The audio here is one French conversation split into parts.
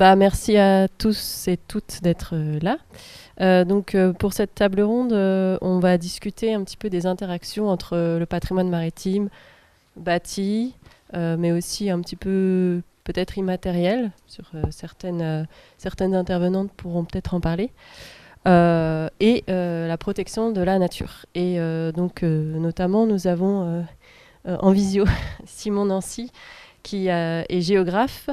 Merci à tous et toutes d'être là. Pour cette table ronde, on va discuter un petit peu des interactions entre le patrimoine maritime bâti, mais aussi un petit peu peut-être immatériel. Certaines intervenantes pourront peut-être en parler. Et la protection de la nature. Notamment, nous avons en visio Simon Nancy, qui est géographe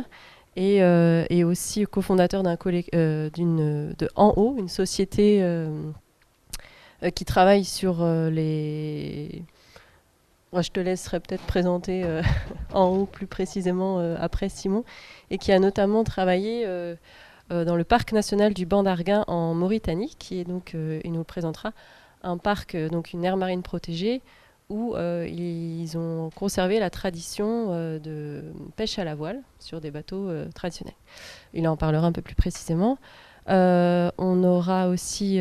et aussi cofondateur de En Haut, une société qui travaille sur les... Moi, je te laisserai peut-être présenter En Haut plus précisément après Simon, et qui a notamment travaillé dans le parc national du Banc d'Arguin en Mauritanie, qui est donc, il nous le présentera, un parc, donc une aire marine protégée, où ils ont conservé la tradition de pêche à la voile sur des bateaux traditionnels. Il en parlera un peu plus précisément. On aura aussi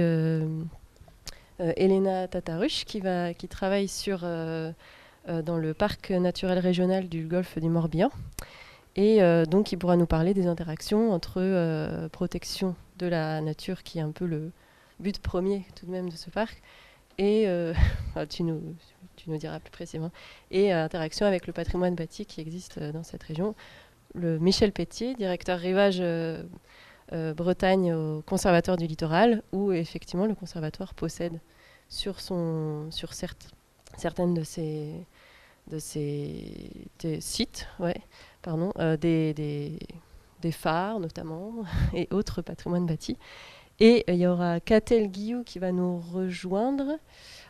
Elena Tatarush qui travaille dans le parc naturel régional du golfe du Morbihan et donc il pourra nous parler des interactions entre protection de la nature, qui est un peu le but premier tout de même de ce parc, et tu nous diras plus précisément, et interaction avec le patrimoine bâti qui existe dans cette région. Michel Pétier, directeur rivage Bretagne au Conservatoire du Littoral, où effectivement le conservatoire possède sur certaines de ces sites, des phares notamment, et autres patrimoines bâtis. Et il y aura Catel Guillou qui va nous rejoindre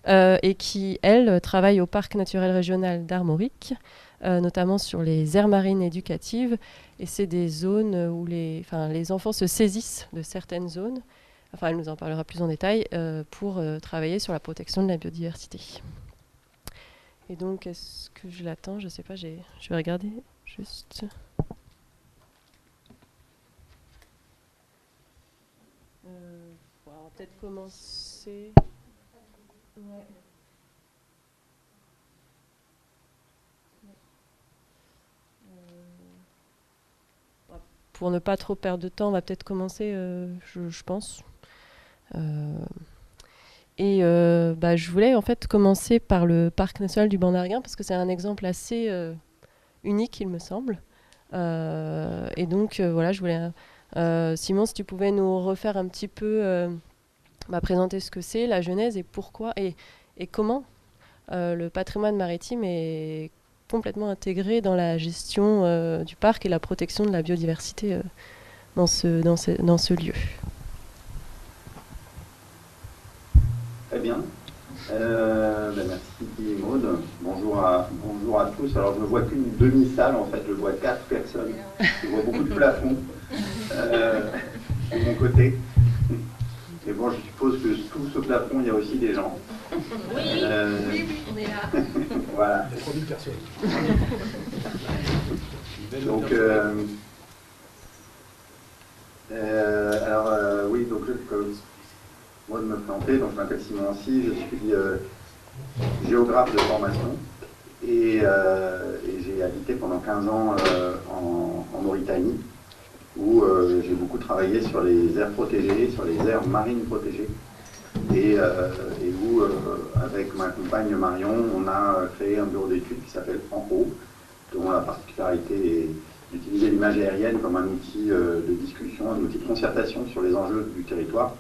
et qui, elle, travaille au Parc naturel régional d'Armorique, notamment sur les aires marines éducatives. Et c'est des zones où les enfants se saisissent de certaines zones. Enfin, elle nous en parlera plus en détail pour travailler sur la protection de la biodiversité. Et donc, est-ce que je l'attends? Je ne sais pas, je vais regarder juste. On va peut-être commencer. Ouais. Pour ne pas trop perdre de temps, on va peut-être commencer, je pense. Je voulais en fait commencer par le parc national du Banc d'Arguin parce que c'est un exemple assez unique, il me semble. Voilà, je voulais... Simon, si tu pouvais nous refaire un petit peu... présenter ce que c'est, la genèse et pourquoi et comment le patrimoine maritime est complètement intégré dans la gestion du parc et la protection de la biodiversité dans ce lieu. Très bien. Merci Maud. Bonjour à tous. Alors je ne vois qu'une demi-salle en fait, je vois 4 personnes. Je vois beaucoup de plafonds de mon côté. Et bon, je suppose que sous ce plafond, il y a aussi des gens. Oui, on est là. Voilà. 3000 personnes. Donc, moi de me présenter, donc je m'appelle Simon Nancy, je suis géographe de formation et j'ai habité pendant 15 ans en Mauritanie, où j'ai beaucoup travaillé sur les aires protégées, sur les aires marines protégées, et où, avec ma compagne Marion, on a créé un bureau d'études qui s'appelle En Haut, dont la particularité est d'utiliser l'image aérienne comme un outil de discussion, un outil de concertation sur les enjeux du territoire.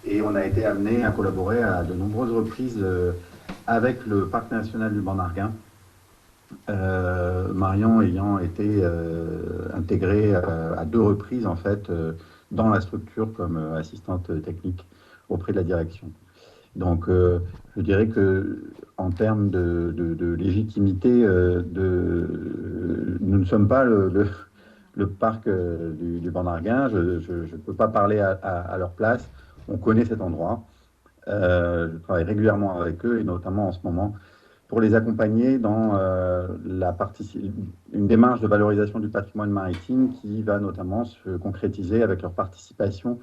Et on a été amené à collaborer à de nombreuses reprises avec le Parc national du Banc d'Arguin, Marion ayant été intégrée à 2 reprises en fait dans la structure comme assistante technique auprès de la direction. Donc je dirais que en termes de légitimité, nous ne sommes pas le parc du Banc d'Arguin. Je ne peux pas parler à leur place. On connaît cet endroit. Je travaille régulièrement avec eux et notamment en ce moment pour les accompagner dans une démarche de valorisation du patrimoine maritime qui va notamment se concrétiser avec leur participation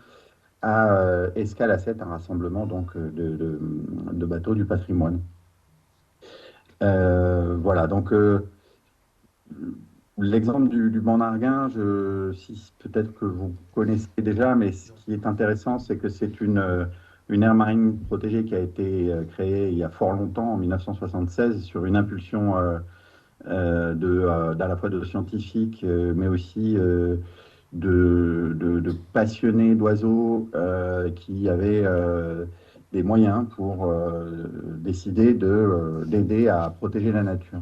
à Escale à 7, un rassemblement donc, de bateaux du patrimoine. Voilà, donc l'exemple du banc d'Arguin, si, peut-être que vous connaissez déjà, mais ce qui est intéressant, c'est que c'est une aire marine protégée qui a été créée il y a fort longtemps, en 1976, sur une impulsion d'à la fois de scientifiques, mais aussi de passionnés d'oiseaux qui avaient des moyens pour décider d'aider à protéger la nature.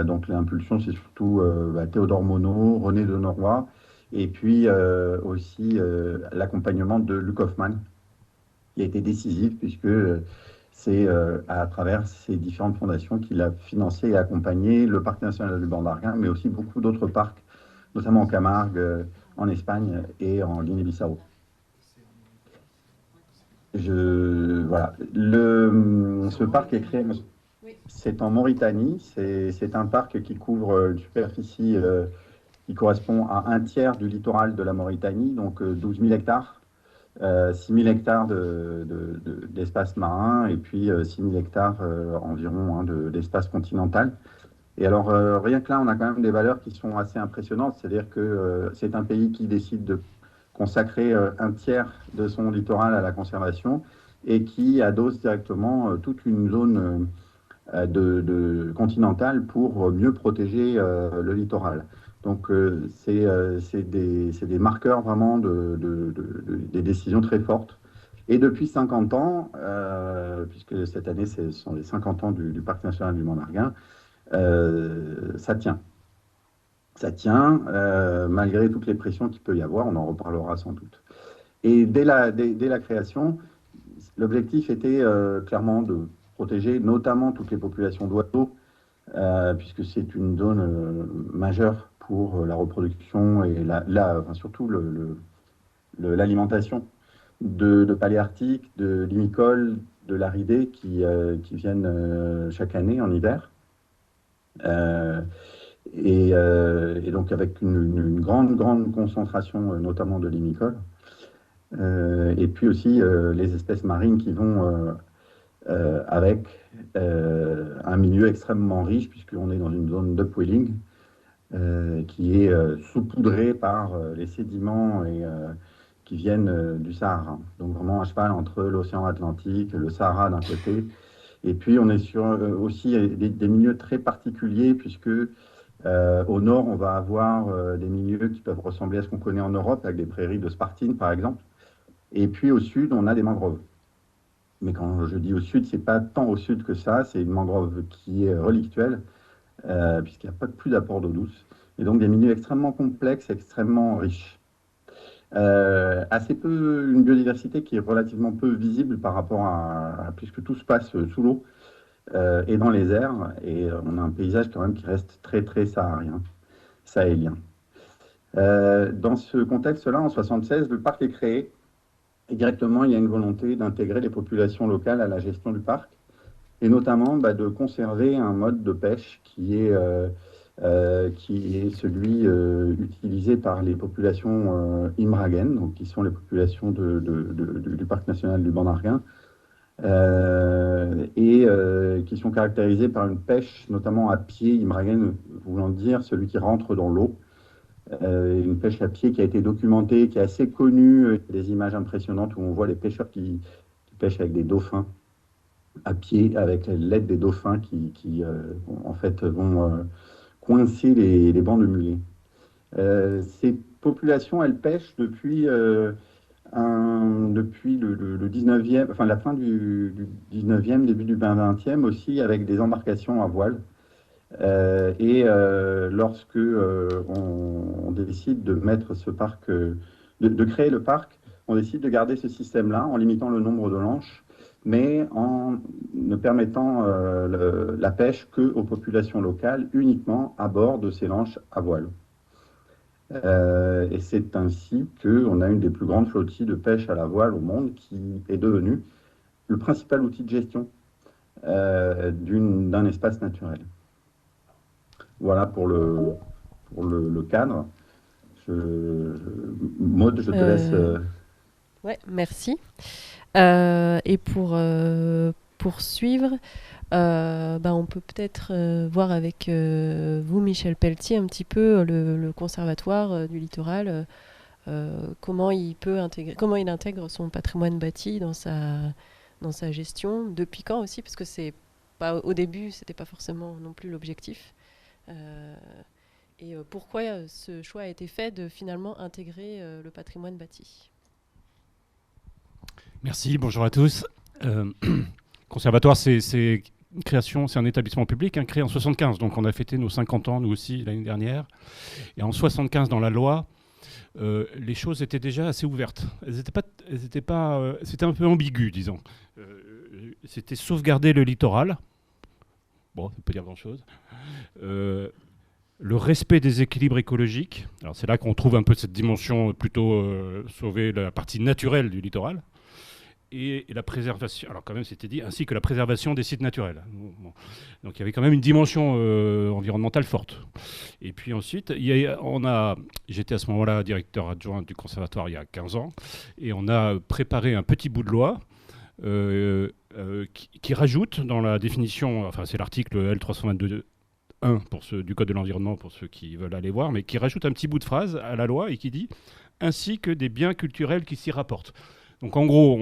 Donc l'impulsion, c'est surtout Théodore Monod, René de Norroy, et puis aussi l'accompagnement de Luc Hoffmann, qui a été décisif, puisque c'est à travers ces différentes fondations qu'il a financé et accompagné le Parc national du Banc d'Arguin, mais aussi beaucoup d'autres parcs, notamment en Camargue, en Espagne et en Guinée-Bissau. Voilà. Ce parc est créé, c'est en Mauritanie. C'est un parc qui couvre une superficie qui correspond à un tiers du littoral de la Mauritanie, donc 12 000 hectares. 6 000 hectares d'espace marin et puis 6 000 hectares environ d'espace continental. Et alors, rien que là, on a quand même des valeurs qui sont assez impressionnantes. C'est-à-dire que c'est un pays qui décide de consacrer un tiers de son littoral à la conservation et qui adosse directement toute une zone continentale pour mieux protéger le littoral. Donc, c'est des marqueurs vraiment des décisions très fortes. Et depuis 50 ans, puisque cette année, ce sont les 50 ans du Parc national du Mont d'Arguin, ça tient. Ça tient, malgré toutes les pressions qu'il peut y avoir, on en reparlera sans doute. Et dès la création, l'objectif était clairement de protéger notamment toutes les populations d'oiseaux, puisque c'est une zone majeure pour la reproduction et surtout l'alimentation de paléarctiques, de limicoles, de laridés qui viennent chaque année en hiver. Et donc avec une grande concentration, notamment de limicoles. Et puis aussi les espèces marines qui vont avec un milieu extrêmement riche, puisqu'on est dans une zone d'upwelling qui est saupoudrée par les sédiments qui viennent du Sahara. Donc vraiment à cheval entre l'océan Atlantique, le Sahara d'un côté, et puis on est sur aussi des milieux très particuliers, puisque au nord, on va avoir des milieux qui peuvent ressembler à ce qu'on connaît en Europe, avec des prairies de spartine, par exemple. Et puis au sud, on a des mangroves. Mais quand je dis au sud, c'est pas tant au sud que ça, c'est une mangrove qui est relictuelle, puisqu'il n'y a pas plus d'apport d'eau douce. Et donc des milieux extrêmement complexes, extrêmement riches. Assez peu, une biodiversité qui est relativement peu visible par rapport puisque tout se passe sous l'eau et dans les airs, et on a un paysage quand même qui reste très sahélien. Dans ce contexte-là, en 1976, le parc est créé. Et directement, il y a une volonté d'intégrer les populations locales à la gestion du parc, et notamment de conserver un mode de pêche qui est celui utilisé par les populations imraguennes, donc qui sont les populations du parc national du Banc d'Arguin, et qui sont caractérisées par une pêche, notamment à pied, imraguenne voulant dire celui qui rentre dans l'eau. Une pêche à pied qui a été documentée, qui est assez connue, des images impressionnantes où on voit les pêcheurs qui pêchent avec des dauphins à pied, avec l'aide des dauphins qui en fait vont coincer les bancs de mulets. Ces populations, elles pêchent depuis le 19e, enfin la fin du 19e, début du 20e aussi, avec des embarcations à voile. Lorsque on décide de mettre ce parc, de créer le parc, on décide de garder ce système-là en limitant le nombre de lanches, mais en ne permettant la pêche qu'aux populations locales, uniquement à bord de ces lanches à voile. Et c'est ainsi qu'on a une des plus grandes flottilles de pêche à la voile au monde, qui est devenue le principal outil de gestion d'un espace naturel. Voilà pour le cadre. Maud, je te laisse. Ouais, merci. Et pour poursuivre, on peut peut-être voir avec vous, Michel Pelletier, un petit peu le conservatoire du littoral, comment il intègre son patrimoine bâti dans sa gestion, depuis quand aussi, parce que c'est pas, au début, c'était pas forcément non plus l'objectif. Et pourquoi ce choix a été fait de finalement intégrer le patrimoine bâti. Merci, bonjour à tous. Conservatoire, c'est une création, c'est un établissement public créé en 75, donc on a fêté nos 50 ans, nous aussi, l'année dernière. Et en 75, dans la loi, les choses étaient déjà assez ouvertes. C'était un peu ambigu, disons. C'était sauvegarder le littoral. Bon, ça ne veut pas dire grand-chose. Le respect des équilibres écologiques. Alors c'est là qu'on trouve un peu cette dimension plutôt sauver la partie naturelle du littoral. Et la préservation, alors quand même c'était dit, ainsi que la préservation des sites naturels. Bon. Donc il y avait quand même une dimension environnementale forte. Et puis ensuite, j'étais à ce moment-là directeur adjoint du conservatoire il y a 15 ans, et on a préparé un petit bout de loi qui rajoute dans la définition, enfin c'est l'article L322.1 du Code de l'environnement pour ceux qui veulent aller voir, mais qui rajoute un petit bout de phrase à la loi et qui dit « ainsi que des biens culturels qui s'y rapportent ». Donc en gros,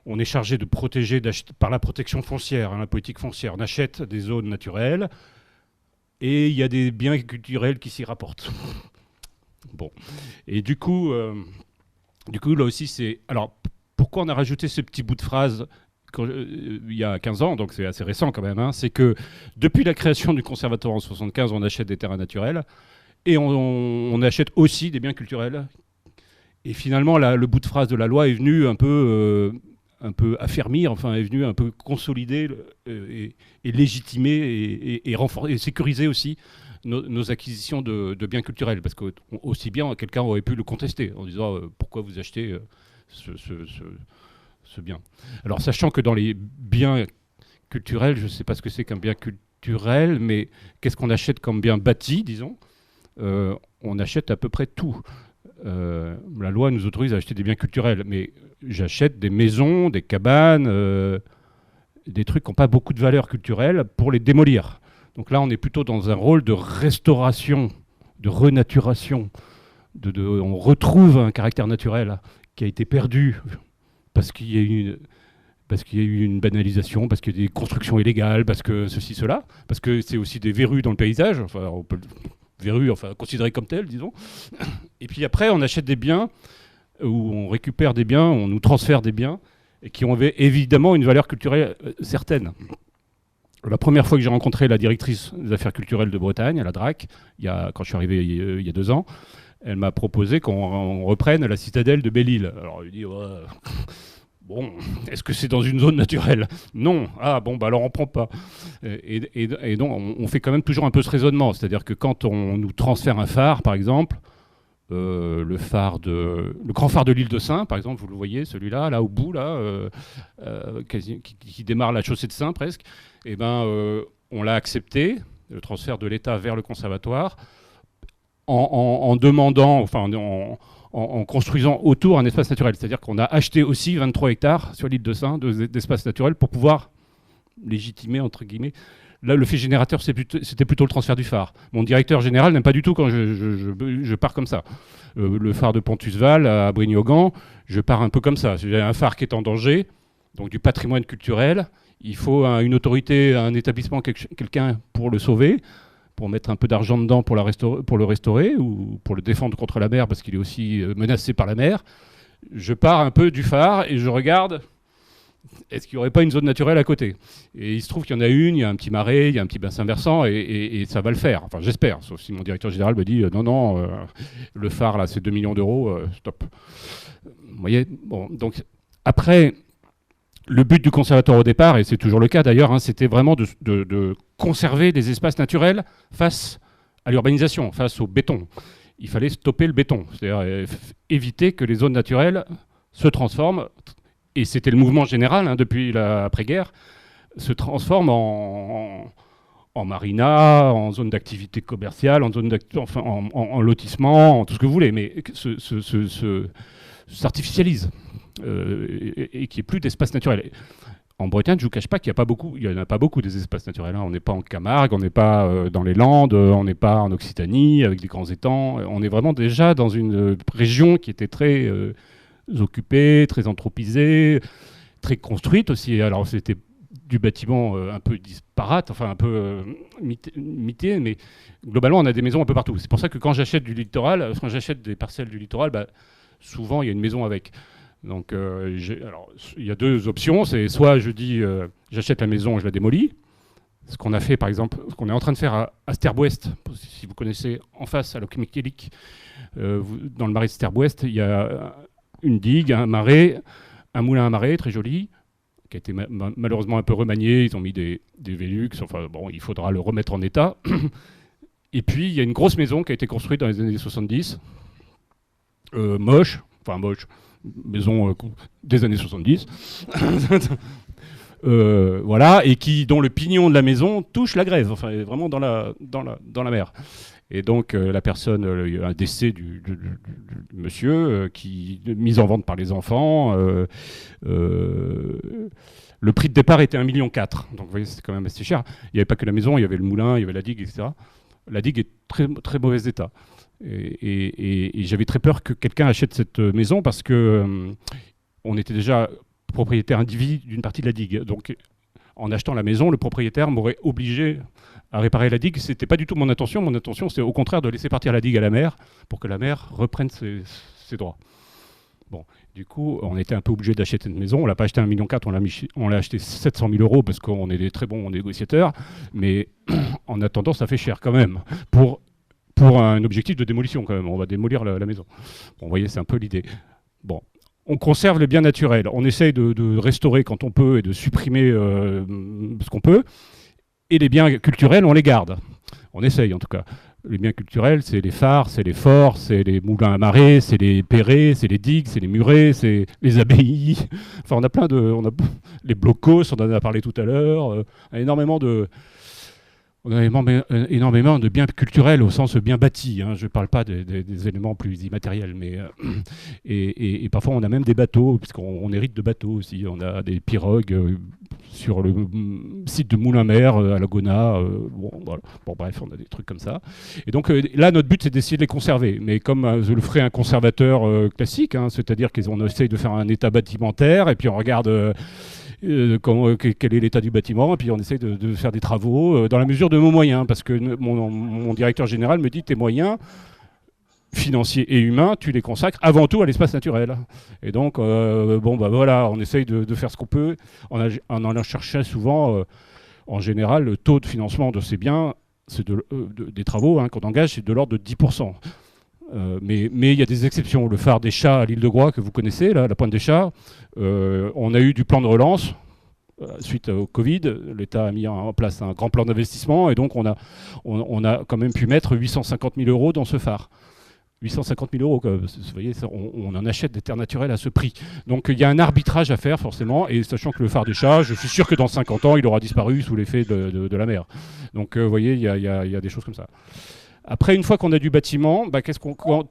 on est chargé de protéger par la protection foncière, la politique foncière. On achète des zones naturelles et il y a des biens culturels qui s'y rapportent. Bon. Et du coup, là aussi, c'est... Alors, pourquoi on a rajouté ce petit bout de phrase il y a 15 ans, donc c'est assez récent quand même, c'est que depuis la création du conservatoire en 75, on achète des terrains naturels et on achète aussi des biens culturels. Et finalement, le bout de phrase de la loi est venu un peu affermir, enfin est venu un peu consolider et légitimer et renforcer et sécuriser aussi nos acquisitions de biens culturels. Parce que aussi bien, quelqu'un aurait pu le contester en disant pourquoi vous achetez ce bien. Alors sachant que dans les biens culturels, je ne sais pas ce que c'est qu'un bien culturel, mais qu'est-ce qu'on achète comme bien bâti, disons, on achète à peu près tout. La loi nous autorise à acheter des biens culturels, mais j'achète des maisons, des cabanes, des trucs qui n'ont pas beaucoup de valeur culturelle pour les démolir. Donc là, on est plutôt dans un rôle de restauration, de renaturation. On retrouve un caractère naturel qui a été perdu parce qu'il y a eu une banalisation, parce qu'il y a des constructions illégales, parce que ceci, cela, parce que c'est aussi des verrues dans le paysage. Enfin, on peut verrues, enfin considérées comme telles, disons. Et puis après, on achète des biens, ou on récupère des biens, on nous transfère des biens, et qui ont évidemment une valeur culturelle certaine. La première fois que j'ai rencontré la directrice des affaires culturelles de Bretagne, à la DRAC, quand je suis arrivé il y a 2 ans, elle m'a proposé qu'on reprenne la citadelle de Belle-Île. Alors je lui ai dit, bon, est-ce que c'est dans une zone naturelle ? Non. Ah bon, bah alors on prend pas. Et donc on fait quand même toujours un peu ce raisonnement, c'est-à-dire que quand on nous transfère un phare, par exemple, le grand phare de l'île de Saint, par exemple, vous le voyez, celui-là, là au bout, là, qui démarre la chaussée de Saint presque, eh ben, on l'a accepté, le transfert de l'État vers le conservatoire, en demandant, enfin en construisant autour un espace naturel. C'est-à-dire qu'on a acheté aussi 23 hectares sur l'île de Saint d'espace naturel pour pouvoir légitimer, entre guillemets. Là, le fait générateur, c'était plutôt le transfert du phare. Mon directeur général n'aime pas du tout quand je pars comme ça. Le phare de Pontusval à Brignogan, je pars un peu comme ça. J'ai un phare qui est en danger, donc du patrimoine culturel. Il faut une autorité, un établissement, quelqu'un pour le sauver, pour mettre un peu d'argent dedans pour le restaurer ou pour le défendre contre la mer parce qu'il est aussi menacé par la mer. Je pars un peu du phare et je regarde, est-ce qu'il n'y aurait pas une zone naturelle à côté ? Et il se trouve qu'il y en a une, il y a un petit marais, il y a un petit bassin versant et ça va le faire. Enfin, j'espère, sauf si mon directeur général me dit non, le phare là c'est 2 millions d'euros, stop. Vous voyez ? Bon, donc après... Le but du conservatoire au départ, et c'est toujours le cas d'ailleurs, c'était vraiment de conserver des espaces naturels face à l'urbanisation, face au béton. Il fallait stopper le béton, c'est-à-dire éviter que les zones naturelles se transforment, et c'était le mouvement général depuis l'après-guerre, se transforment en marina, en zone d'activité commerciale, en lotissement, en tout ce que vous voulez, mais s'artificialise. Et qu'il n'y ait plus d'espace naturel. En Bretagne, je ne vous cache pas qu'il n'y en a pas beaucoup des espaces naturels. Hein. On n'est pas en Camargue, on n'est pas dans les Landes, on n'est pas en Occitanie avec des grands étangs. On est vraiment déjà dans une région qui était très occupée, très anthropisée, très construite aussi. Alors c'était du bâtiment un peu disparate, enfin un peu mité, mais globalement on a des maisons un peu partout. C'est pour ça que quand j'achète du littoral, quand j'achète des parcelles du littoral, souvent il y a une maison avec. Donc alors il y a deux options, c'est soit je dis j'achète la maison et je la démolis, ce qu'on a fait par exemple, ce qu'on est en train de faire à Sterbe-Ouest, si vous connaissez, en face à Locmiquélic, dans le marais de Sterbe-Ouest, il y a une digue, un marais, un moulin à marée très joli, qui a été malheureusement un peu remanié, ils ont mis des Velux, enfin bon, il faudra le remettre en état. Et puis il y a une grosse maison qui a été construite dans les années 70, moche, maison des années 70, voilà, et dont le pignon de la maison touche la grève, enfin vraiment dans la mer. Et donc la personne, il y a un décès du monsieur qui mis en vente par les enfants. Le prix de départ était 1,4 million. Donc vous voyez, c'est quand même assez cher. Il n'y avait pas que la maison, il y avait le moulin, il y avait la digue, etc. La digue est très, très mauvais état. Et j'avais très peur que quelqu'un achète cette maison parce que on était déjà propriétaire individu d'une partie de la digue. Donc en achetant la maison, le propriétaire m'aurait obligé à réparer la digue. C'était pas du tout mon intention. Mon intention, c'est au contraire de laisser partir la digue à la mer pour que la mer reprenne ses droits. Bon, du coup, on était un peu obligé d'acheter une maison. On l'a pas acheté 1,4 million, on l'a acheté 700 000 euros parce qu'on est des très bons négociateurs. Mais en attendant, ça fait cher quand même pour un objectif de démolition quand même. On va démolir la maison. Bon, vous voyez, c'est un peu l'idée. Bon. On conserve les biens naturels. On essaye de restaurer quand on peut et de supprimer ce qu'on peut. Et les biens culturels, on les garde. On essaye en tout cas. Les biens culturels, c'est les phares, c'est les forts, c'est les moulins à marée, c'est les perrets, c'est les digues, c'est les murets, c'est les abbayes. Enfin, on a plein de... les blocos, on en a parlé tout à l'heure. On a énormément de biens culturels au sens bien bâti. Hein. Je ne parle pas des éléments plus immatériels. Mais, et parfois, on a même des bateaux, puisqu'on hérite de bateaux aussi. On a des pirogues sur le site de Moulin-Mer à Lagona. Voilà. Bon, bref, on a des trucs comme ça. Et donc là, notre but, c'est d'essayer de les conserver. Mais comme je le ferait un conservateur classique, hein, c'est-à-dire qu'on essaye de faire un état bâtimentaire, et puis on regarde... quel est l'état du bâtiment, et puis on essaie de faire des travaux dans la mesure de nos moyens, parce que mon directeur général me dit tes moyens financiers et humains, tu les consacres avant tout à l'espace naturel. Et donc, voilà, on essaye de faire ce qu'on peut. On en cherchait souvent, en général, le taux de financement de ces biens, des travaux qu'on engage, c'est de l'ordre de 10%. Mais il y a des exceptions. Le phare des Chats à l'île de Groix, que vous connaissez, là, la pointe des Chats, on a eu du plan de relance. Suite au Covid, l'État a mis en place un grand plan d'investissement et donc on a quand même pu mettre 850 000 euros dans ce phare. 850 000 euros, vous voyez, on en achète des terres naturelles à ce prix. Donc il y a un arbitrage à faire forcément, et sachant que le phare des Chats, je suis sûr que dans 50 ans, il aura disparu sous l'effet de la mer. Donc vous voyez, il y a des choses comme ça. Après, une fois qu'on a du bâtiment,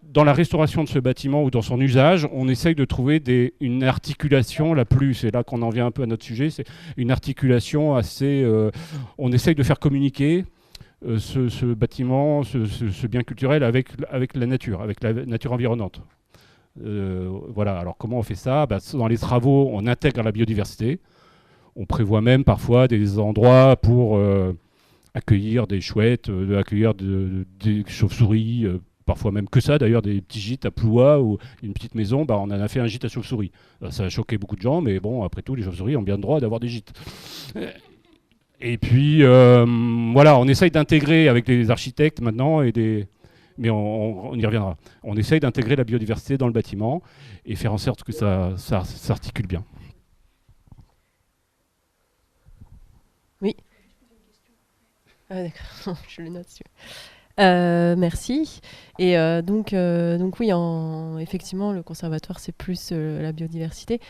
dans la restauration de ce bâtiment ou dans son usage, on essaye de trouver une articulation c'est là qu'on en vient un peu à notre sujet, c'est une articulation assez... on essaye de faire communiquer ce bâtiment, ce bien culturel avec la nature environnante. Voilà, alors comment on fait ça ? Dans les travaux, on intègre la biodiversité. On prévoit même parfois des endroits pour... accueillir des chouettes, accueillir des chauves-souris, parfois même que ça, d'ailleurs, des petits gîtes à Ploua ou une petite maison, on en a fait un gîte à chauves-souris. Ça a choqué beaucoup de gens, mais bon, après tout, les chauves-souris ont bien le droit d'avoir des gîtes. Et puis, voilà, on essaye d'intégrer avec les architectes maintenant, mais on y reviendra. On essaye d'intégrer la biodiversité dans le bâtiment et faire en sorte que ça s'articule bien. Oui. Ah, d'accord, je le note. Merci. Et donc oui, effectivement, le conservatoire, c'est plus la biodiversité.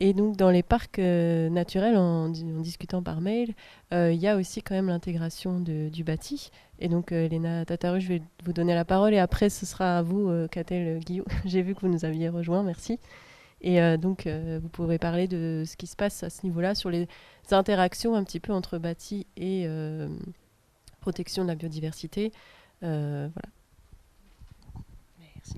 Et donc, dans les parcs naturels, en discutant par mail, il y a aussi quand même l'intégration du bâti. Et donc, Léna Tataru, je vais vous donner la parole. Et après, ce sera à vous, Catel Guillaume. J'ai vu que vous nous aviez rejoints, merci. Et donc, vous pourrez parler de ce qui se passe à ce niveau-là, sur les interactions un petit peu entre bâti et protection de la biodiversité. Voilà. Merci.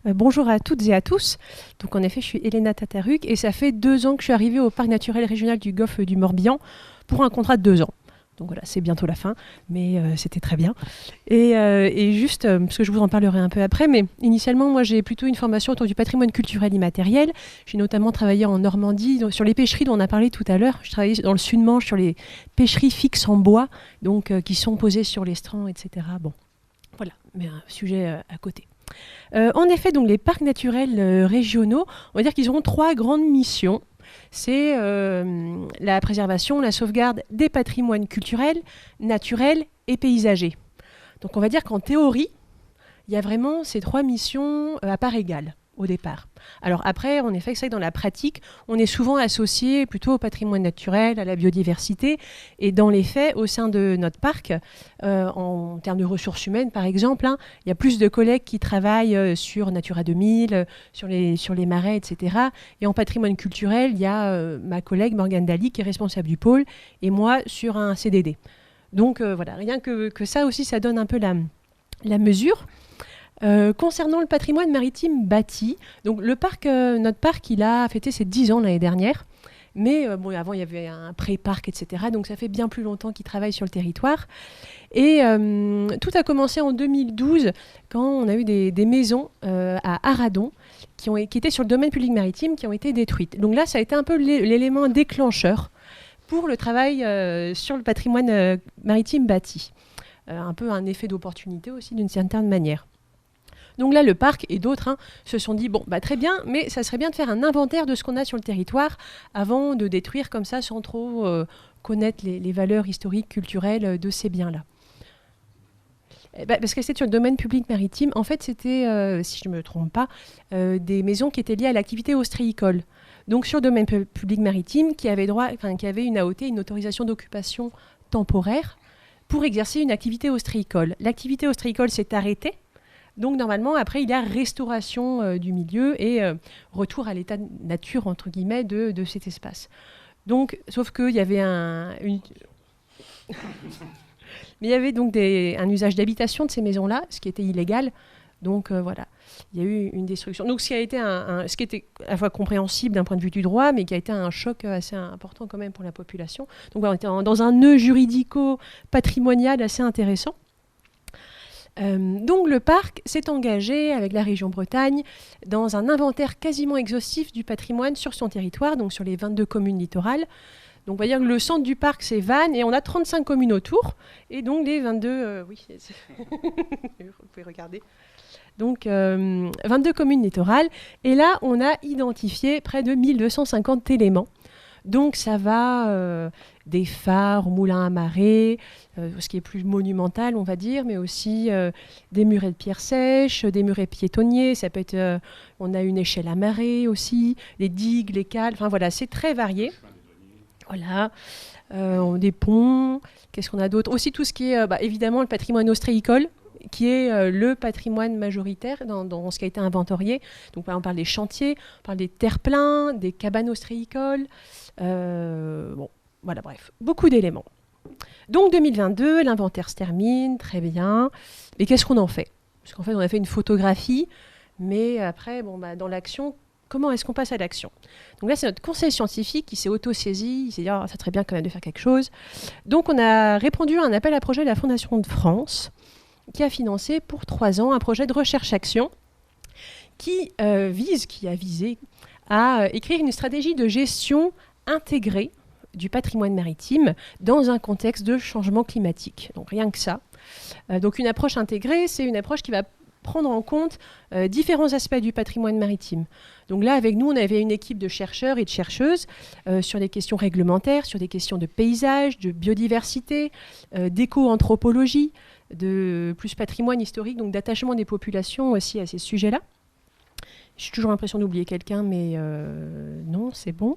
Bonjour à toutes et à tous. Donc en effet, je suis Elena Tataruk et ça fait 2 ans que je suis arrivée au Parc naturel régional du Golfe du Morbihan pour un contrat de 2 ans. Donc voilà, c'est bientôt la fin, mais c'était très bien. Et juste, parce que je vous en parlerai un peu après, mais initialement, moi j'ai plutôt une formation autour du patrimoine culturel immatériel. J'ai notamment travaillé en Normandie sur les pêcheries dont on a parlé tout à l'heure. Je travaillais dans le Sud-Manche sur les pêcheries fixes en bois, donc qui sont posées sur les strands, etc. Bon, voilà, mais un sujet à côté. En effet, donc les parcs naturels régionaux, on va dire qu'ils auront 3 grandes missions. C'est la préservation, la sauvegarde des patrimoines culturels, naturels et paysagers. Donc on va dire qu'en théorie, il y a vraiment ces 3 missions à part égale au départ. Alors après, en effet, c'est que dans la pratique, on est souvent associé plutôt au patrimoine naturel, à la biodiversité. Et dans les faits, au sein de notre parc, en termes de ressources humaines, par exemple, il y a plus de collègues qui travaillent sur Natura 2000, sur les marais, etc. Et en patrimoine culturel, il y a ma collègue Morgane Daly, qui est responsable du pôle, et moi sur un CDD. Donc voilà, rien que ça aussi, ça donne un peu la mesure. Concernant le patrimoine maritime bâti, donc notre parc, il a fêté ses 10 ans l'année dernière, mais avant il y avait un pré-parc, etc. Donc ça fait bien plus longtemps qu'il travaille sur le territoire. Et tout a commencé en 2012 quand on a eu des maisons à Arradon qui étaient sur le domaine public maritime, qui ont été détruites. Donc là, ça a été un peu l'élément déclencheur pour le travail sur le patrimoine maritime bâti. Un peu un effet d'opportunité aussi d'une certaine manière. Donc là, le parc et d'autres se sont dit, bon, très bien, mais ça serait bien de faire un inventaire de ce qu'on a sur le territoire avant de détruire comme ça sans trop connaître les valeurs historiques, culturelles de ces biens-là. Parce que c'était sur le domaine public maritime. En fait, c'était, si je ne me trompe pas, des maisons qui étaient liées à l'activité ostréicole. Donc sur le domaine public maritime, qui avait une AOT, une autorisation d'occupation temporaire, pour exercer une activité ostréicole. L'activité ostréicole s'est arrêtée. Donc normalement, après, il y a restauration du milieu et retour à l'état de nature, entre guillemets, de cet espace. Donc, sauf qu'il y avait mais il y avait donc un usage d'habitation de ces maisons-là, ce qui était illégal. Donc voilà, il y a eu une destruction. Donc ce qui a été ce qui était à la fois compréhensible d'un point de vue du droit, mais qui a été un choc assez important quand même pour la population. Donc voilà, on était dans un nœud juridico-patrimonial assez intéressant. Donc le parc s'est engagé avec la région Bretagne dans un inventaire quasiment exhaustif du patrimoine sur son territoire, donc sur les 22 communes littorales. Donc on va dire que le centre du parc c'est Vannes et on a 35 communes autour et donc les 22 oui vous pouvez regarder. Donc 22 communes littorales et là on a identifié près de 1250 éléments. Donc ça va des phares, moulins à marée, ce qui est plus monumental on va dire, mais aussi des murets de pierre sèche, des murets piétonniers, ça peut être, on a une échelle à marée aussi, les digues, les cales, enfin voilà, c'est très varié. Voilà, des ponts, qu'est-ce qu'on a d'autre? Aussi tout ce qui est évidemment le patrimoine ostréicole, qui est le patrimoine majoritaire dans ce qui a été inventorié. Donc on parle des chantiers, on parle des terre-pleins, des cabanes ostréicoles, bon, voilà, bref, beaucoup d'éléments. Donc 2022, l'inventaire se termine, très bien. Mais qu'est-ce qu'on en fait? Parce qu'en fait, on a fait une photographie, mais après, dans l'action, comment est-ce qu'on passe à l'action? Donc là, c'est notre conseil scientifique qui s'est auto-saisi, il s'est dit « ça serait bien quand même de faire quelque chose ». Donc on a répondu à un appel à projet de la Fondation de France, qui a financé pour 3 ans un projet de recherche-action qui a visé à écrire une stratégie de gestion intégrée du patrimoine maritime dans un contexte de changement climatique. Donc rien que ça. Donc une approche intégrée, c'est une approche qui va prendre en compte différents aspects du patrimoine maritime. Donc là, avec nous, on avait une équipe de chercheurs et de chercheuses sur des questions réglementaires, sur des questions de paysage, de biodiversité, d'éco-anthropologie, de plus patrimoine historique, donc d'attachement des populations aussi à ces sujets-là. J'ai toujours l'impression d'oublier quelqu'un, mais non, c'est bon.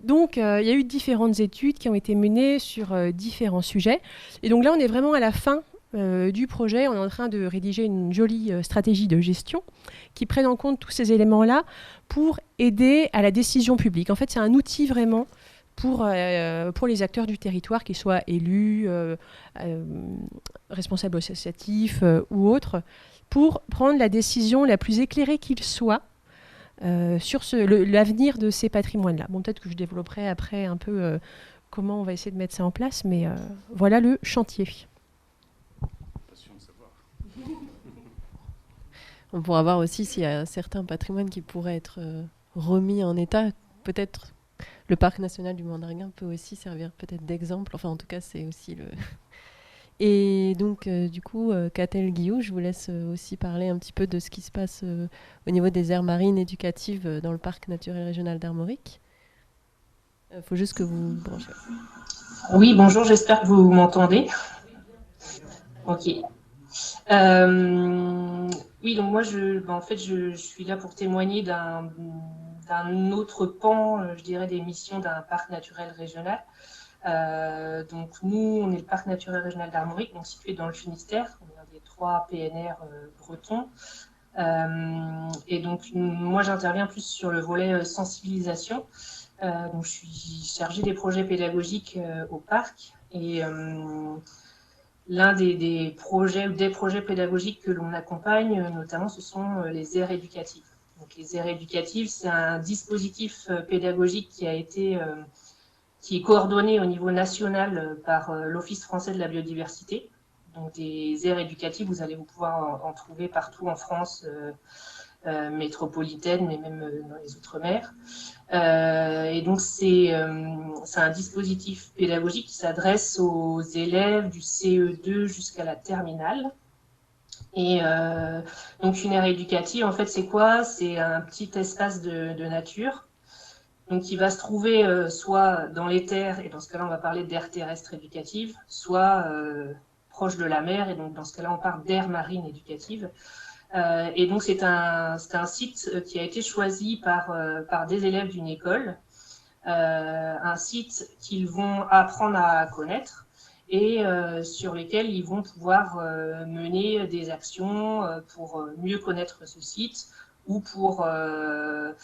Donc, il y a eu différentes études qui ont été menées sur différents sujets. Et donc là, on est vraiment à la fin du projet, on est en train de rédiger une jolie stratégie de gestion qui prenne en compte tous ces éléments-là pour aider à la décision publique. En fait, c'est un outil vraiment pour les acteurs du territoire, qu'ils soient élus, responsables associatifs ou autres, pour prendre la décision la plus éclairée qu'il soit sur l'avenir de ces patrimoines-là. Bon, peut-être que je développerai après un peu comment on va essayer de mettre ça en place, mais voilà le chantier. On pourra voir aussi s'il y a certains patrimoines qui pourraient être remis en état. Peut-être le parc national du Mandarguin peut aussi servir peut-être d'exemple. Enfin, en tout cas, c'est aussi le... Et donc, du coup, Catel Guillou, je vous laisse aussi parler un petit peu de ce qui se passe au niveau des aires marines éducatives dans le parc naturel régional d'Armorique. Il faut juste que vous branchez. Oui, bonjour, j'espère que vous m'entendez. Ok. Oui, donc moi, je suis là pour témoigner d'un autre pan, je dirais, des missions d'un parc naturel régional. Donc nous, on est le parc naturel régional d'Armorique, donc situé dans le Finistère. On est un des 3 PNR bretons. Et donc moi, j'interviens plus sur le volet sensibilisation. Donc je suis chargée des projets pédagogiques au parc. Et l'un des projets ou des projets pédagogiques que l'on accompagne, notamment, ce sont les aires éducatives. Donc, les aires éducatives, c'est un dispositif pédagogique qui est coordonné au niveau national par l'Office français de la biodiversité. Donc, des aires éducatives, vous allez pouvoir en trouver partout en France métropolitaine, mais même dans les Outre-mer. Et donc, c'est un dispositif pédagogique qui s'adresse aux élèves du CE2 jusqu'à la terminale. Et donc, une aire éducative, en fait, c'est quoi? C'est un petit espace de nature, donc qui va se trouver soit dans les terres, et dans ce cas-là, on va parler d'aire terrestre éducative, soit proche de la mer, et donc dans ce cas-là, on parle d'aire marine éducative. Et donc, c'est un site qui a été choisi par des élèves d'une école, un site qu'ils vont apprendre à connaître et sur lesquels ils vont pouvoir mener des actions pour mieux connaître ce site ou pour le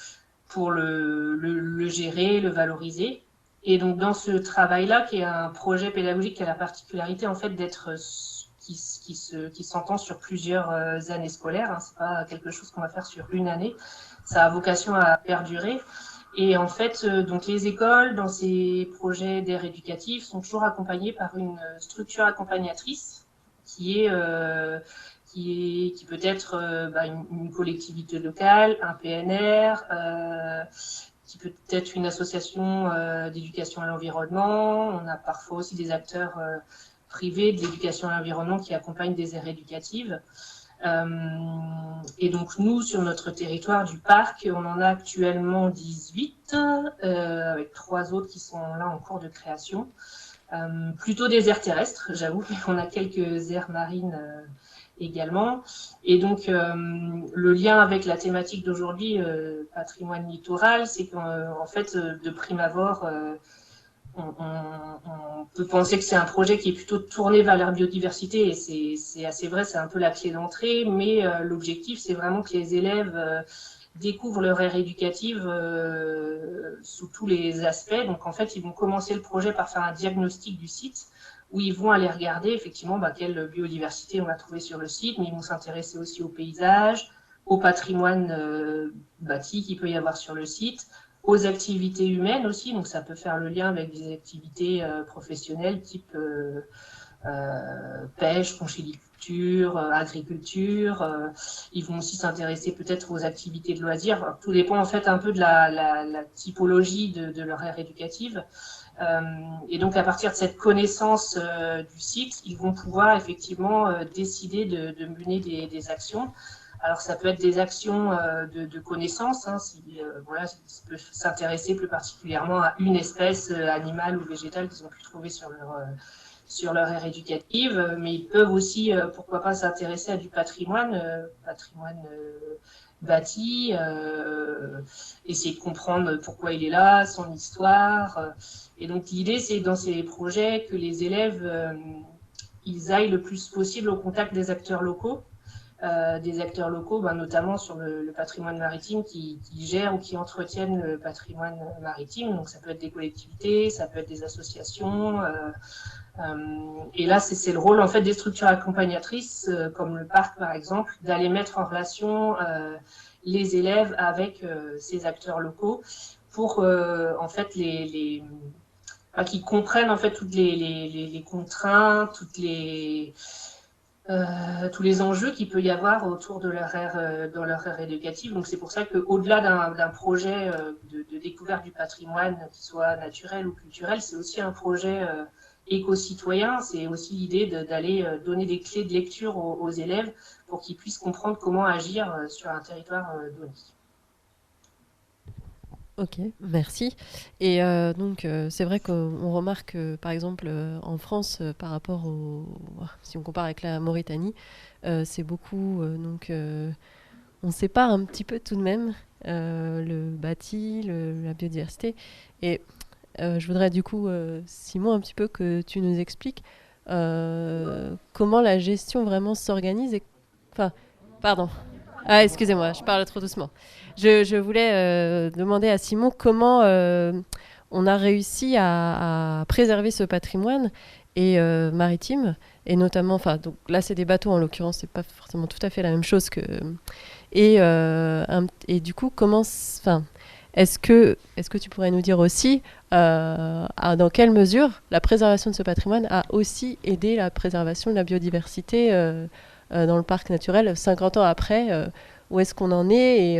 gérer, le valoriser. Et donc, dans ce travail-là, qui est un projet pédagogique qui a la particularité en fait d'être qui s'entend sur plusieurs années scolaires. Hein. C'est pas quelque chose qu'on va faire sur une année. Ça a vocation à perdurer. Et en fait, donc les écoles, dans ces projets d'aire éducative, sont toujours accompagnées par une structure accompagnatrice qui peut être une collectivité locale, un PNR, qui peut être une association d'éducation à l'environnement. On a parfois aussi des acteurs privés de l'éducation à l'environnement qui accompagnent des aires éducatives. Et donc nous, sur notre territoire du parc, on en a actuellement 18, avec 3 autres qui sont là en cours de création. Plutôt des aires terrestres, j'avoue, mais on a quelques aires marines également. Et donc le lien avec la thématique d'aujourd'hui, patrimoine littoral, c'est qu'en fait, de prime abord, on peut penser que c'est un projet qui est plutôt tourné vers la biodiversité, et c'est assez vrai, c'est un peu la clé d'entrée, mais l'objectif, c'est vraiment que les élèves découvrent leur aire éducative sous tous les aspects. Donc en fait, ils vont commencer le projet par faire un diagnostic du site, où ils vont aller regarder effectivement quelle biodiversité on va trouver sur le site, mais ils vont s'intéresser aussi au paysage, au patrimoine bâti qu'il peut y avoir sur le site, aux activités humaines aussi, donc ça peut faire le lien avec des activités professionnelles type pêche, conchyliculture, agriculture. Ils vont aussi s'intéresser peut-être aux activités de loisirs. Alors, tout dépend en fait un peu de la typologie de leur aire éducative. Et donc à partir de cette connaissance du site, ils vont pouvoir effectivement décider de mener des actions. Alors ça peut être des actions de connaissance, hein, si ils peuvent s'intéresser plus particulièrement à une espèce animale ou végétale qu'ils ont pu trouver sur leur aire éducative, mais ils peuvent aussi, pourquoi pas, s'intéresser à du patrimoine bâti, essayer de comprendre pourquoi il est là, son histoire. Et donc l'idée, c'est dans ces projets que les élèves ils aillent le plus possible au contact des acteurs locaux, notamment sur le patrimoine maritime qui gèrent ou qui entretiennent le patrimoine maritime. Donc ça peut être des collectivités, ça peut être des associations. Et là, c'est le rôle en fait des structures accompagnatrices, comme le parc par exemple, d'aller mettre en relation les élèves avec ces acteurs locaux pour en fait qu'ils comprennent en fait toutes les contraintes, tous les enjeux qu'il peut y avoir autour de dans leur ère éducative. Donc c'est pour ça qu'au-delà d'un projet de découverte du patrimoine, qui soit naturel ou culturel, c'est aussi un projet éco-citoyen. C'est aussi l'idée d'aller donner des clés de lecture aux élèves pour qu'ils puissent comprendre comment agir sur un territoire donné. Ok, merci. Et donc, c'est vrai qu'on remarque, par exemple, en France, par rapport si on compare avec la Mauritanie, c'est beaucoup, on sépare un petit peu tout de même le bâti, la biodiversité. Et je voudrais du coup, Simon, un petit peu que tu nous expliques comment la gestion vraiment s'organise. Enfin, pardon. Ah, excusez-moi, je parle trop doucement. Je voulais demander à Simon comment on a réussi à préserver ce patrimoine maritime, et notamment, enfin, donc là c'est des bateaux en l'occurrence, c'est pas forcément tout à fait la même chose que. Et du coup, enfin, est-ce que tu pourrais nous dire aussi dans quelle mesure la préservation de ce patrimoine a aussi aidé la préservation de la biodiversité dans le parc naturel 50 ans après, où est-ce qu'on en est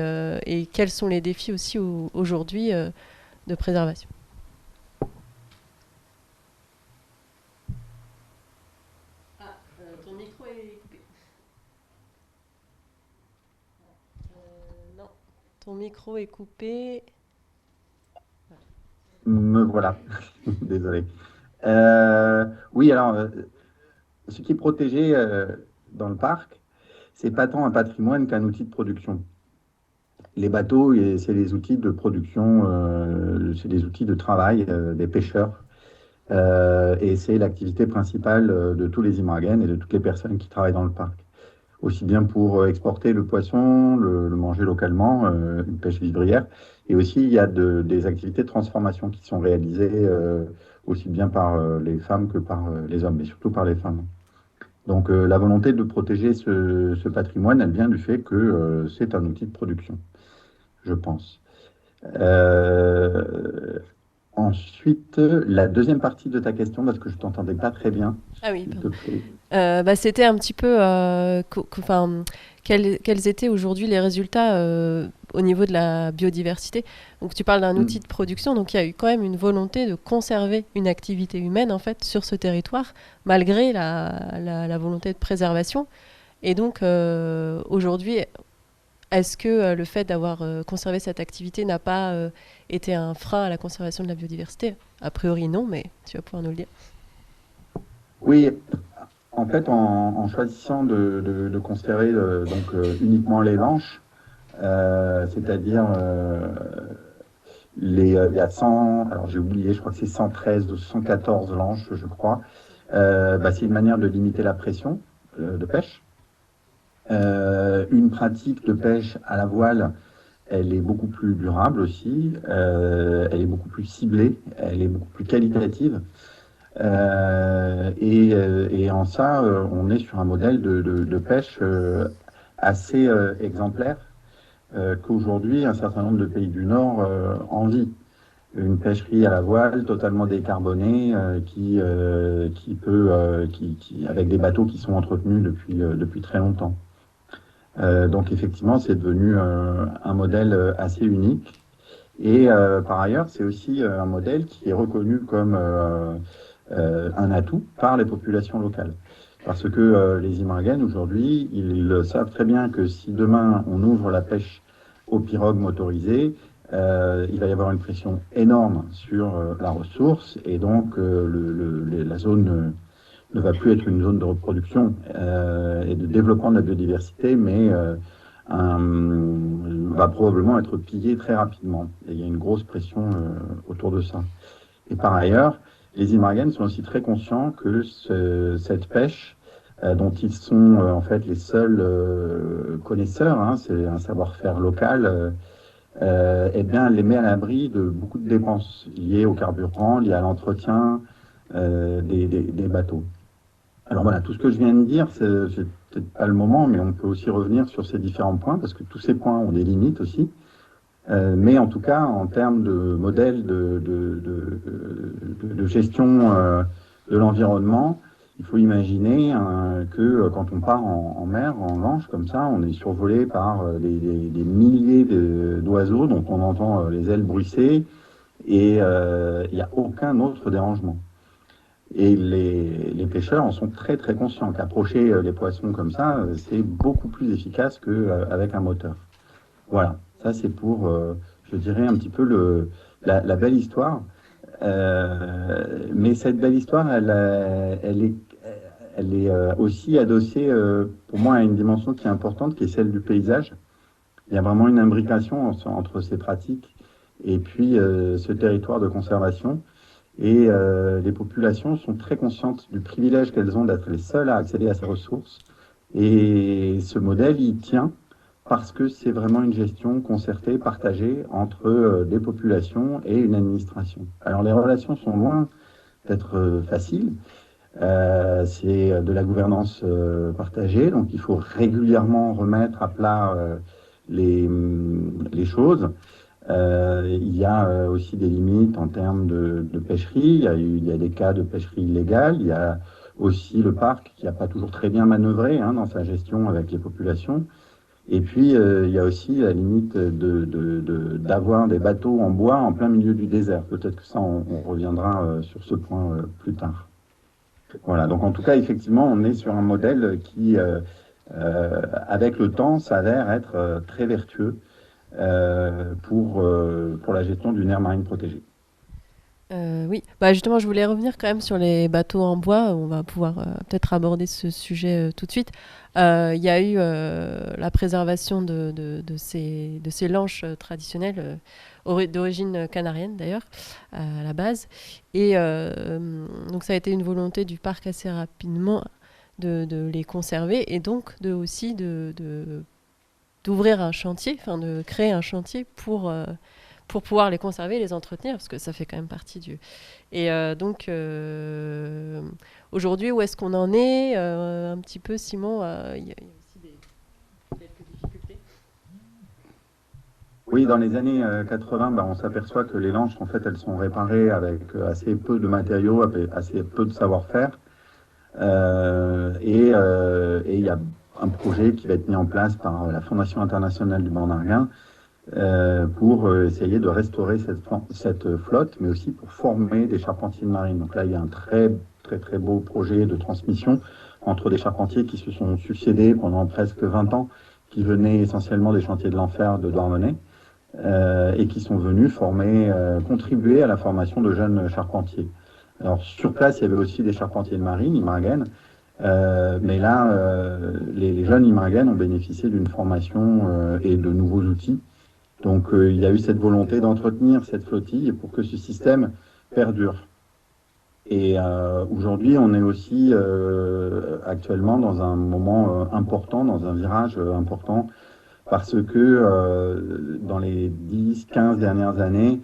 et quels sont les défis aussi aujourd'hui de préservation. Ton micro est coupé. Non, ton micro est coupé. Me voilà, désolé. Oui, alors, ce qui est protégé dans le parc, c'est pas tant un patrimoine qu'un outil de production. Les bateaux, c'est les outils de production, c'est des outils de travail des pêcheurs. Et c'est l'activité principale de tous les Imraguens et de toutes les personnes qui travaillent dans le parc. Aussi bien pour exporter le poisson, le manger localement, une pêche vivrière. Et aussi, il y a des activités de transformation qui sont réalisées aussi bien par les femmes que par les hommes, mais surtout par les femmes. Donc la volonté de protéger ce patrimoine, elle vient du fait que c'est un outil de production, je pense. Ensuite, la deuxième partie de ta question, parce que je ne t'entendais pas très bien. Ah oui, c'était un petit peu quels étaient aujourd'hui les résultats au niveau de la biodiversité. Donc tu parles d'un outil de production, donc il y a eu quand même une volonté de conserver une activité humaine en fait sur ce territoire, malgré la volonté de préservation. Et donc aujourd'hui, est-ce que le fait d'avoir conservé cette activité n'a pas été un frein à la conservation de la biodiversité? A priori non, mais tu vas pouvoir nous le dire. Oui, en fait, en choisissant de conserver uniquement les lanches, c'est-à-dire il y a 100, alors j'ai oublié, je crois que c'est 113 ou 114 lanches, je crois. C'est une manière de limiter la pression de pêche. Une pratique de pêche à la voile, elle est beaucoup plus durable aussi, elle est beaucoup plus ciblée, elle est beaucoup plus qualitative. Et en ça, on est sur un modèle de pêche assez exemplaire qu'aujourd'hui un certain nombre de pays du Nord envient. Une pêcherie à la voile totalement décarbonée avec des bateaux qui sont entretenus depuis très longtemps. Donc effectivement, c'est devenu un modèle assez unique. Et par ailleurs, c'est aussi un modèle qui est reconnu comme un atout par les populations locales. Parce que les Imraguens, aujourd'hui, ils savent très bien que si demain on ouvre la pêche aux pirogues motorisées, il va y avoir une pression énorme sur la ressource et donc la zone ne va plus être une zone de reproduction et de développement de la biodiversité, mais va probablement être pillée très rapidement. Et il y a une grosse pression autour de ça. Et par ailleurs, les Imraguens sont aussi très conscients que cette pêche, dont ils sont en fait les seuls connaisseurs, hein, c'est un savoir-faire local, eh bien, les met à l'abri de beaucoup de dépenses liées au carburant, liées à l'entretien des bateaux. Alors voilà, tout ce que je viens de dire, c'est peut-être pas le moment, mais on peut aussi revenir sur ces différents points, parce que tous ces points ont des limites aussi. Mais en tout cas, en termes de modèle de gestion de l'environnement, il faut imaginer que quand on part en mer, en Manche, comme ça, on est survolé par des milliers d'oiseaux dont on entend les ailes bruisser, et il n'y a aucun autre dérangement. Et les pêcheurs en sont très très conscients qu'approcher les poissons comme ça, c'est beaucoup plus efficace qu'avec un moteur. Voilà, ça c'est pour, je dirais, un petit peu la belle histoire. Mais cette belle histoire, elle est aussi adossée, pour moi, à une dimension qui est importante, qui est celle du paysage. Il y a vraiment une imbrication entre ces pratiques et puis ce territoire de conservation. Et les populations sont très conscientes du privilège qu'elles ont d'être les seules à accéder à ces ressources. Et ce modèle, il tient parce que c'est vraiment une gestion concertée, partagée entre des populations et une administration. Alors les relations sont loin d'être faciles. C'est de la gouvernance partagée, donc il faut régulièrement remettre à plat les choses. Il y a aussi des limites en termes de pêcherie. Il y a des cas de pêcherie illégale. Il y a aussi le parc qui n'a pas toujours très bien manœuvré dans sa gestion avec les populations. Et puis, il y a aussi la limite d'avoir des bateaux en bois en plein milieu du désert. Peut-être que ça, on reviendra sur ce point plus tard. Voilà, donc en tout cas, effectivement, on est sur un modèle qui, avec le temps, s'avère être très vertueux pour la gestion d'une aire marine protégée. Oui, justement, je voulais revenir quand même sur les bateaux en bois. On va pouvoir peut-être aborder ce sujet tout de suite. Il y a eu la préservation de ces lanches traditionnelles, d'origine canarienne d'ailleurs, à la base. Et donc ça a été une volonté du parc assez rapidement de les conserver et donc d'ouvrir un chantier, enfin de créer un chantier pour pouvoir les conserver, les entretenir, parce que ça fait quand même partie du... Et donc, aujourd'hui, où est-ce qu'on en est un petit peu, Simon, il y a aussi quelques difficultés. Oui, dans les années 80, on s'aperçoit que les lanches, en fait, elles sont réparées avec assez peu de matériaux, assez peu de savoir-faire. Et il y a un projet qui va être mis en place par la Fondation internationale du Born Arguin pour essayer de restaurer cette flotte, mais aussi pour former des charpentiers de marine. Donc là, il y a un très, très, très beau projet de transmission entre des charpentiers qui se sont succédés pendant presque 20 ans, qui venaient essentiellement des chantiers de l'enfer de Douarnenez, et qui sont venus contribuer à la formation de jeunes charpentiers. Alors sur place, il y avait aussi des charpentiers de marine, Imragen, mais là, les jeunes Imragen ont bénéficié d'une formation et de nouveaux outils. Donc il y a eu cette volonté d'entretenir cette flottille pour que ce système perdure. Et aujourd'hui, on est aussi actuellement dans un moment important, dans un virage important, parce que dans les 10-15 dernières années,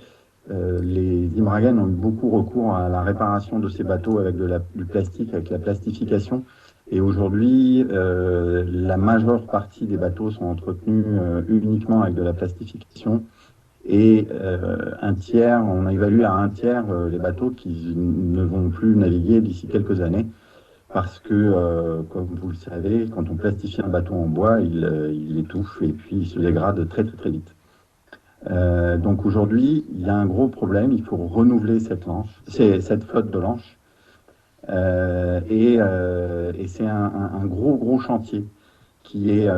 les Imragen ont eu beaucoup recours à la réparation de ces bateaux avec du plastique, avec la plastification. Et aujourd'hui, la majeure partie des bateaux sont entretenus uniquement avec de la plastification. Et on a évalué à un tiers les bateaux qui ne vont plus naviguer d'ici quelques années. Parce que, comme vous le savez, quand on plastifie un bateau en bois, il étouffe et puis il se dégrade très très très vite. Donc aujourd'hui, il y a un gros problème, il faut renouveler cette flotte de lanches. Et c'est un gros chantier qui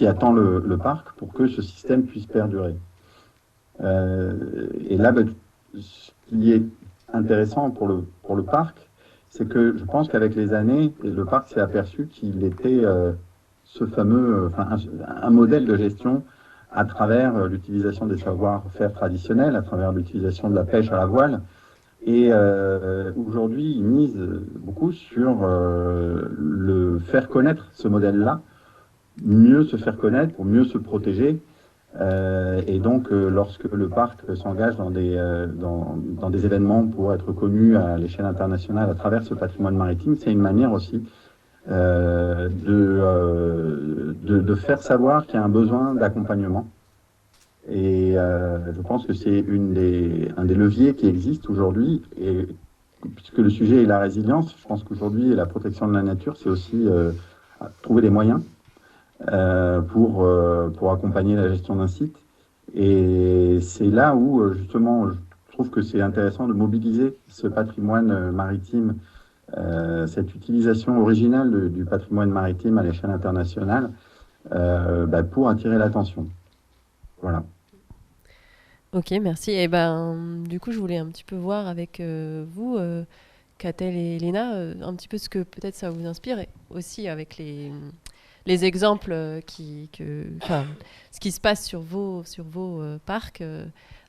attend le parc pour que ce système puisse perdurer. Et là, ce qui est intéressant pour le parc, c'est que je pense qu'avec les années, le parc s'est aperçu qu'il était ce fameux, un modèle de gestion à travers l'utilisation des savoir-faire traditionnels, à travers l'utilisation de la pêche à la voile, Et aujourd'hui, ils misent beaucoup sur le faire connaître ce modèle-là, mieux se faire connaître pour mieux se protéger. Et donc, lorsque le parc s'engage dans des événements pour être connu à l'échelle internationale à travers ce patrimoine maritime, c'est une manière aussi de faire savoir qu'il y a un besoin d'accompagnement. Et je pense que c'est un des leviers qui existent aujourd'hui. Et puisque le sujet est la résilience, je pense qu'aujourd'hui, la protection de la nature, c'est aussi trouver des moyens pour accompagner la gestion d'un site. Et c'est là où, justement, je trouve que c'est intéressant de mobiliser ce patrimoine maritime, cette utilisation originale du patrimoine maritime à l'échelle internationale pour attirer l'attention. Voilà. Ok, merci. Et du coup, je voulais un petit peu voir avec vous, Catel et Léna, un petit peu ce que peut-être ça vous inspire, et aussi avec les exemples ce qui se passe sur vos parcs,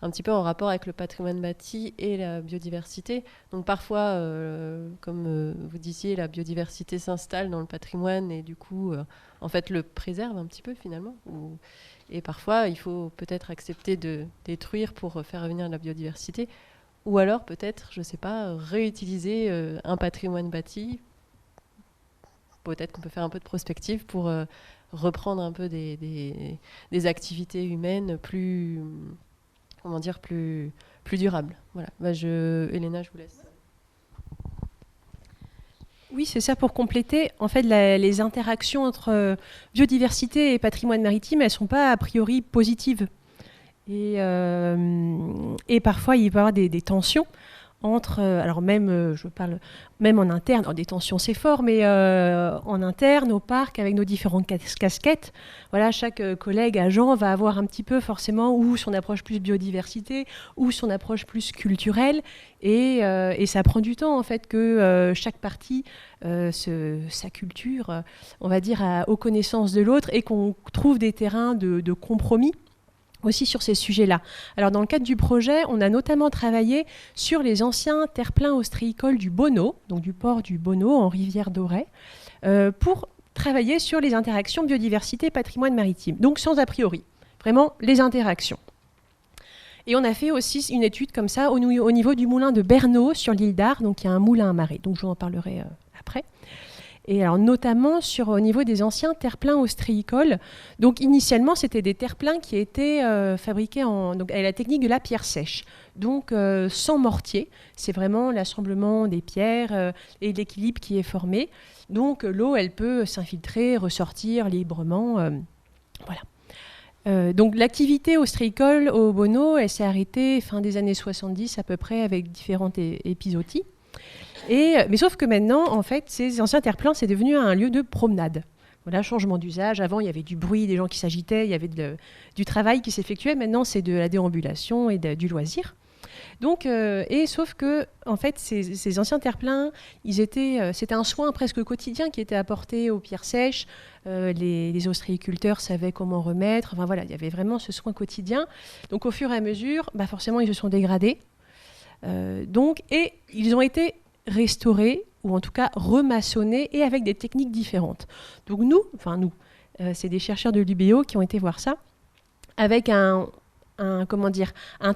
un petit peu en rapport avec le patrimoine bâti et la biodiversité. Donc parfois, comme vous disiez, la biodiversité s'installe dans le patrimoine et du coup, en fait, le préserve un petit peu finalement. Et parfois, il faut peut-être accepter de détruire pour faire revenir la biodiversité. Ou alors peut-être, je ne sais pas, réutiliser un patrimoine bâti. Peut-être qu'on peut faire un peu de prospective pour reprendre un peu des activités humaines plus durables. Voilà. Elena, je vous laisse. Oui, c'est ça, pour compléter. En fait, les interactions entre biodiversité et patrimoine maritime, elles ne sont pas a priori positives. Et parfois, il peut y avoir des tensions entre, alors même, je parle même en interne, alors des tensions c'est fort, mais en interne, au parc, avec nos différentes casquettes, voilà, chaque collègue, agent va avoir un petit peu forcément ou son approche plus biodiversité, ou son approche plus culturelle, et ça prend du temps en fait que chaque partie, sa culture, on va dire, aux connaissances de l'autre, et qu'on trouve des terrains de compromis aussi sur ces sujets-là. Alors dans le cadre du projet, on a notamment travaillé sur les anciens terre-pleins ostréicoles du Bonneau, donc du port du Bonneau en rivière d'Auray, pour travailler sur les interactions biodiversité et patrimoine maritime. Donc sans a priori, vraiment les interactions. Et on a fait aussi une étude comme ça au niveau du moulin de Berneau sur l'île d'Ar, donc il y a un moulin à marée, donc je vous en parlerai après. Et alors notamment au niveau des anciens terre-pleins ostréicoles. Donc initialement, c'était des terre-pleins qui étaient fabriqués avec la technique de la pierre sèche. Donc sans mortier, c'est vraiment l'assemblement des pierres et l'équilibre qui est formé. Donc l'eau, elle peut s'infiltrer, ressortir librement. Voilà. Donc l'activité ostréicole au Bonneau, elle s'est arrêtée fin des années 70 à peu près avec différentes épizooties. Mais sauf que maintenant, en fait, ces anciens terre-pleins, c'est devenu un lieu de promenade. Voilà, changement d'usage. Avant, il y avait du bruit, des gens qui s'agitaient, il y avait du travail qui s'effectuait. Maintenant, c'est de la déambulation et du loisir. Donc, sauf que, en fait, ces anciens terre-pleins, c'était un soin presque quotidien qui était apporté aux pierres sèches. Les ostréiculteurs savaient comment remettre. Enfin voilà, il y avait vraiment ce soin quotidien. Donc, au fur et à mesure, forcément, ils se sont dégradés. Et ils ont été restaurés, ou en tout cas remaçonnés, et avec des techniques différentes. Donc c'est des chercheurs de l'UBO qui ont été voir ça, avec un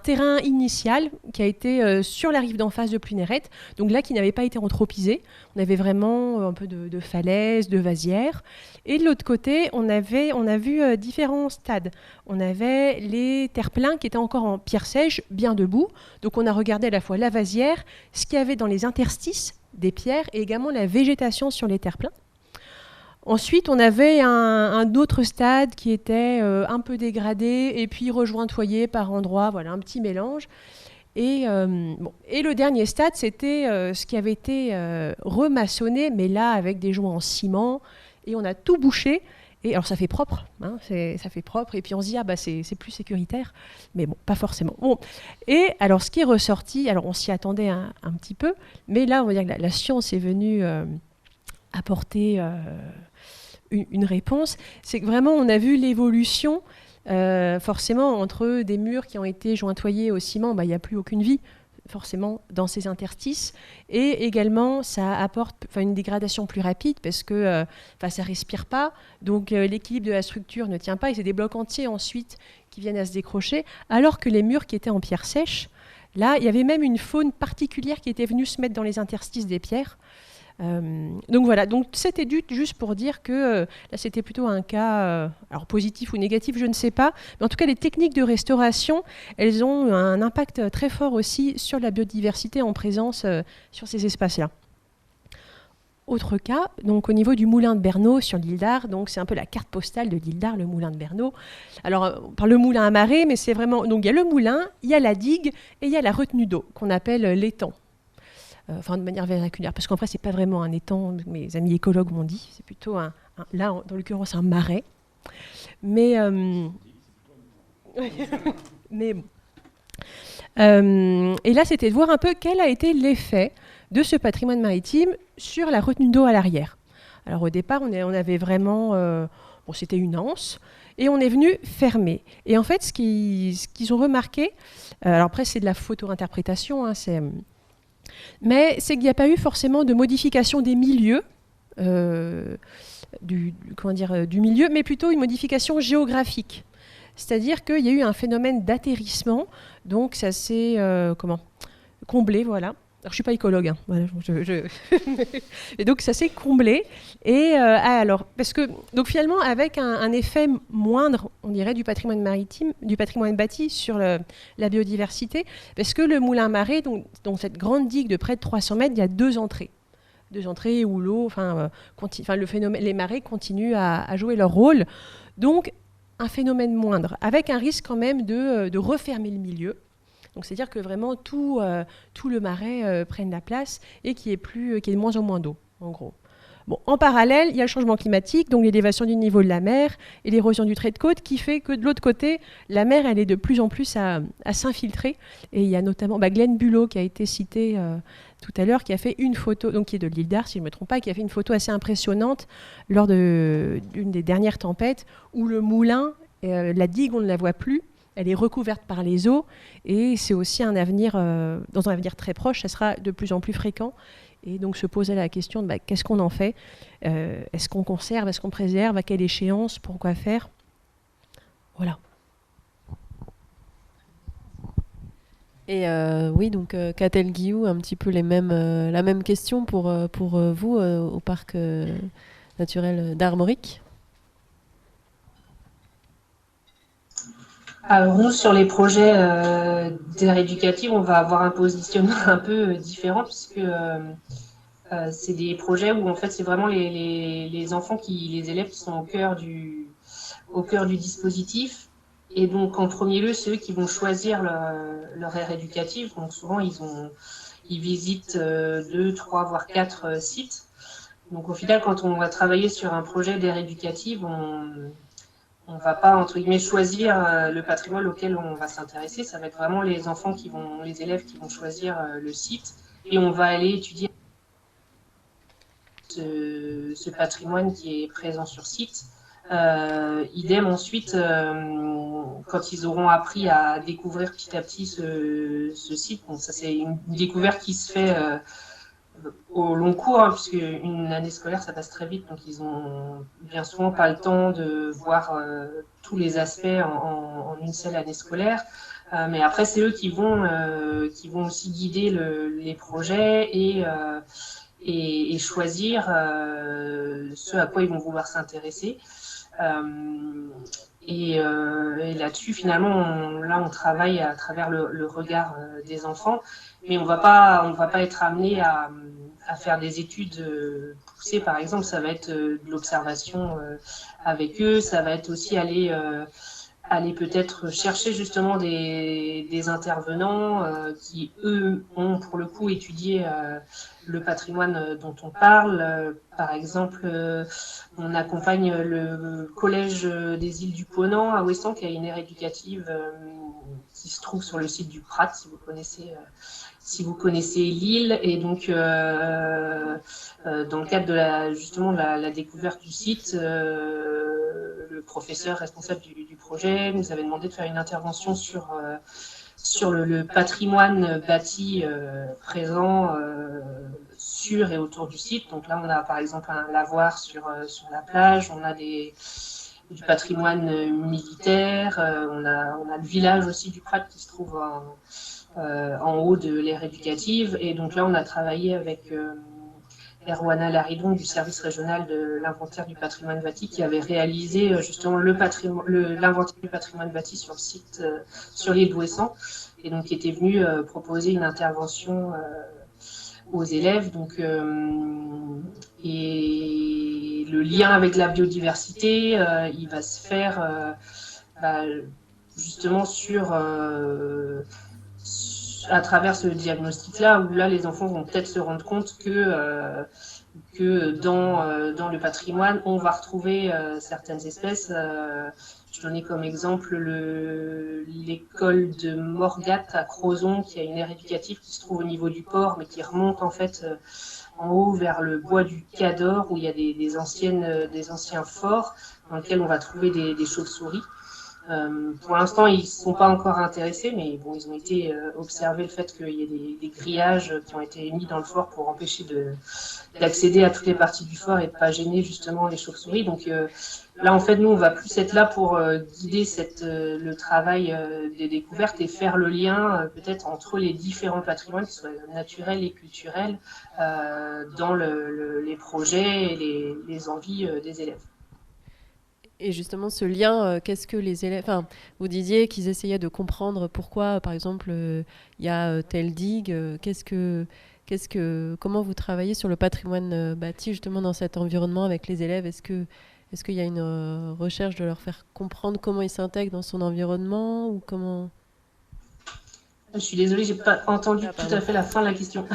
terrain initial qui a été sur la rive d'en face de Plunérette, donc là qui n'avait pas été anthropisé. On avait vraiment un peu de falaises, de vasières. Et de l'autre côté, on a vu différents stades. On avait les terre-pleins qui étaient encore en pierre sèche, bien debout. Donc on a regardé à la fois la vasière, ce qu'il y avait dans les interstices des pierres et également la végétation sur les terre-pleins. Ensuite, on avait un autre stade qui était un peu dégradé et puis rejointoyé par endroits, voilà, un petit mélange. Et le dernier stade, c'était ce qui avait été remaçonné, mais là avec des joints en ciment. Et on a tout bouché. Et alors ça fait propre, ça fait propre. Et puis on se dit c'est plus sécuritaire, mais bon, pas forcément. Bon. Et alors ce qui est ressorti, alors on s'y attendait un petit peu, mais là on va dire que la science est venue apporter une réponse. C'est que vraiment on a vu l'évolution. Forcément, entre des murs qui ont été jointoyés au ciment, il n'y a plus aucune vie. forcément dans ces interstices. Et également, ça apporte une dégradation plus rapide parce que ça ne respire pas. Donc l'équilibre de la structure ne tient pas et c'est des blocs entiers ensuite qui viennent à se décrocher. Alors que les murs qui étaient en pierre sèche, là, il y avait même une faune particulière qui était venue se mettre dans les interstices des pierres. Donc voilà, donc c'était juste pour dire que là c'était plutôt un cas alors positif ou négatif, je ne sais pas, mais en tout cas les techniques de restauration, elles ont un impact très fort aussi sur la biodiversité en présence sur ces espaces-là. Autre cas, donc au niveau du moulin de Berneau sur l'île d'Ar, donc c'est un peu la carte postale de l'île d'Ar, le moulin de Berneau. Alors on parle de moulin à marée, mais c'est vraiment, donc il y a le moulin, il y a la digue et il y a la retenue d'eau qu'on appelle l'étang. De manière vernaculaire, parce qu'en vrai, c'est pas vraiment un étang, mes amis écologues m'ont dit, c'est plutôt là, dans l'occurrence, un marais. Mais bon. Et là, c'était de voir un peu quel a été l'effet de ce patrimoine maritime sur la retenue d'eau à l'arrière. Alors au départ, on avait vraiment, c'était une anse, et on est venu fermer. Et en fait, ce qu'ils ont remarqué, alors après, c'est de la photo-interprétation, mais c'est qu'il n'y a pas eu forcément de modification des milieux, du milieu, mais plutôt une modification géographique. C'est-à-dire qu'il y a eu un phénomène d'atterrissement, donc ça s'est comblé, voilà. Alors, je ne suis pas écologue, voilà, et donc ça s'est comblé. Et parce que donc finalement, avec un effet moindre, on dirait, du patrimoine maritime, du patrimoine bâti sur la biodiversité, parce que le moulin marais, donc cette grande digue de près de 300 mètres, il y a deux entrées où l'eau, les marais continuent à jouer leur rôle. Donc un phénomène moindre, avec un risque quand même de refermer le milieu. Donc c'est-à-dire que vraiment tout le marais prenne la place et qu'il y ait de moins en moins d'eau, en gros. Bon, en parallèle, il y a le changement climatique, donc l'élévation du niveau de la mer et l'érosion du trait de côte qui fait que de l'autre côté, la mer, elle est de plus en plus à s'infiltrer. Et il y a notamment Glenn Bulot qui a été cité tout à l'heure, qui a fait une photo, donc qui est de l'île d'Ar, si je ne me trompe pas, qui a fait une photo assez impressionnante lors d'une des dernières tempêtes où le moulin, la digue, on ne la voit plus. Elle est recouverte par les eaux et c'est aussi dans un avenir très proche, ça sera de plus en plus fréquent. Et donc se poser la question de qu'est-ce qu'on en fait, est-ce qu'on conserve, est-ce qu'on préserve, à quelle échéance, pourquoi faire. Voilà. Et oui, donc Catel Guillou, un petit peu la même question pour vous au parc naturel d'Armorique. Alors nous, sur les projets d'aire éducative, on va avoir un positionnement un peu différent puisque c'est des projets où en fait c'est vraiment les enfants les élèves qui sont au cœur du dispositif. Et donc en premier lieu, c'est eux qui vont choisir leur aire éducative. Donc souvent ils visitent 2, 3, voire 4 sites. Donc au final, quand on va travailler sur un projet d'aire éducative, on ne va pas, entre guillemets, choisir le patrimoine auquel on va s'intéresser. Ça va être vraiment les élèves qui vont choisir le site et on va aller étudier ce patrimoine qui est présent sur site. Idem ensuite, quand ils auront appris à découvrir petit à petit ce site, bon, ça c'est une découverte qui se fait au long cours, puisque une année scolaire ça passe très vite, donc ils ont bien souvent pas le temps de voir tous les aspects en une seule année scolaire. Mais après c'est eux qui vont aussi guider les projets et choisir ce à quoi ils vont vouloir s'intéresser. Et là-dessus, finalement, on travaille à travers le regard des enfants, mais on va pas être amené à faire des études poussées, par exemple. Ça va être de l'observation avec eux, ça va être aussi aller peut-être chercher justement des intervenants qui, eux, ont pour le coup étudié le patrimoine dont on parle. Par exemple, on accompagne le collège des îles du Ponant à Ouessant, qui a une aire éducative qui se trouve sur le site du Prat, si vous connaissez l'île. Et donc, dans le cadre de la découverte du site, le professeur responsable du projet nous avait demandé de faire une intervention sur sur le patrimoine bâti présent sur et autour du site. Donc là, on a par exemple un lavoir sur la plage, on a du patrimoine militaire, on a le village aussi du Prat qui se trouve en haut de l'aire éducative. Et donc là, on a travaillé avec Erwana Laridon du service régional de l'inventaire du patrimoine bâti qui avait réalisé justement l'inventaire du patrimoine bâti sur le site, sur l'île d'Ouessant, et donc qui était venu proposer une intervention aux élèves. Donc, et le lien avec la biodiversité, il va se faire justement à travers ce diagnostic-là, où là, les enfants vont peut-être se rendre compte que dans le patrimoine, on va retrouver certaines espèces. Je donnais comme exemple l'école de Morgat à Crozon, qui a une aire éducative qui se trouve au niveau du port, mais qui remonte en fait en haut vers le bois du Cador, où il y a des anciens forts dans lesquels on va trouver des chauves-souris. Pour l'instant, ils ne sont pas encore intéressés, mais bon, ils ont été observer le fait qu'il y ait des grillages qui ont été mis dans le fort pour empêcher d'accéder à toutes les parties du fort et de ne pas gêner justement les chauves-souris. Donc là, en fait, nous, on va plus être là pour guider le travail des découvertes et faire le lien peut-être entre les différents patrimoines, qui soient naturels et culturels, dans les projets et les envies des élèves. Et justement, ce lien, qu'est-ce que les élèves... Enfin, vous disiez qu'ils essayaient de comprendre pourquoi, par exemple, il y a telle digue. Comment vous travaillez sur le patrimoine bâti, justement, dans cet environnement avec les élèves? Est-ce qu'il y a une recherche de leur faire comprendre comment ils s'intègrent dans son environnement ou comment... Je suis désolée, j'ai pas entendu tout à fait la fin de la question.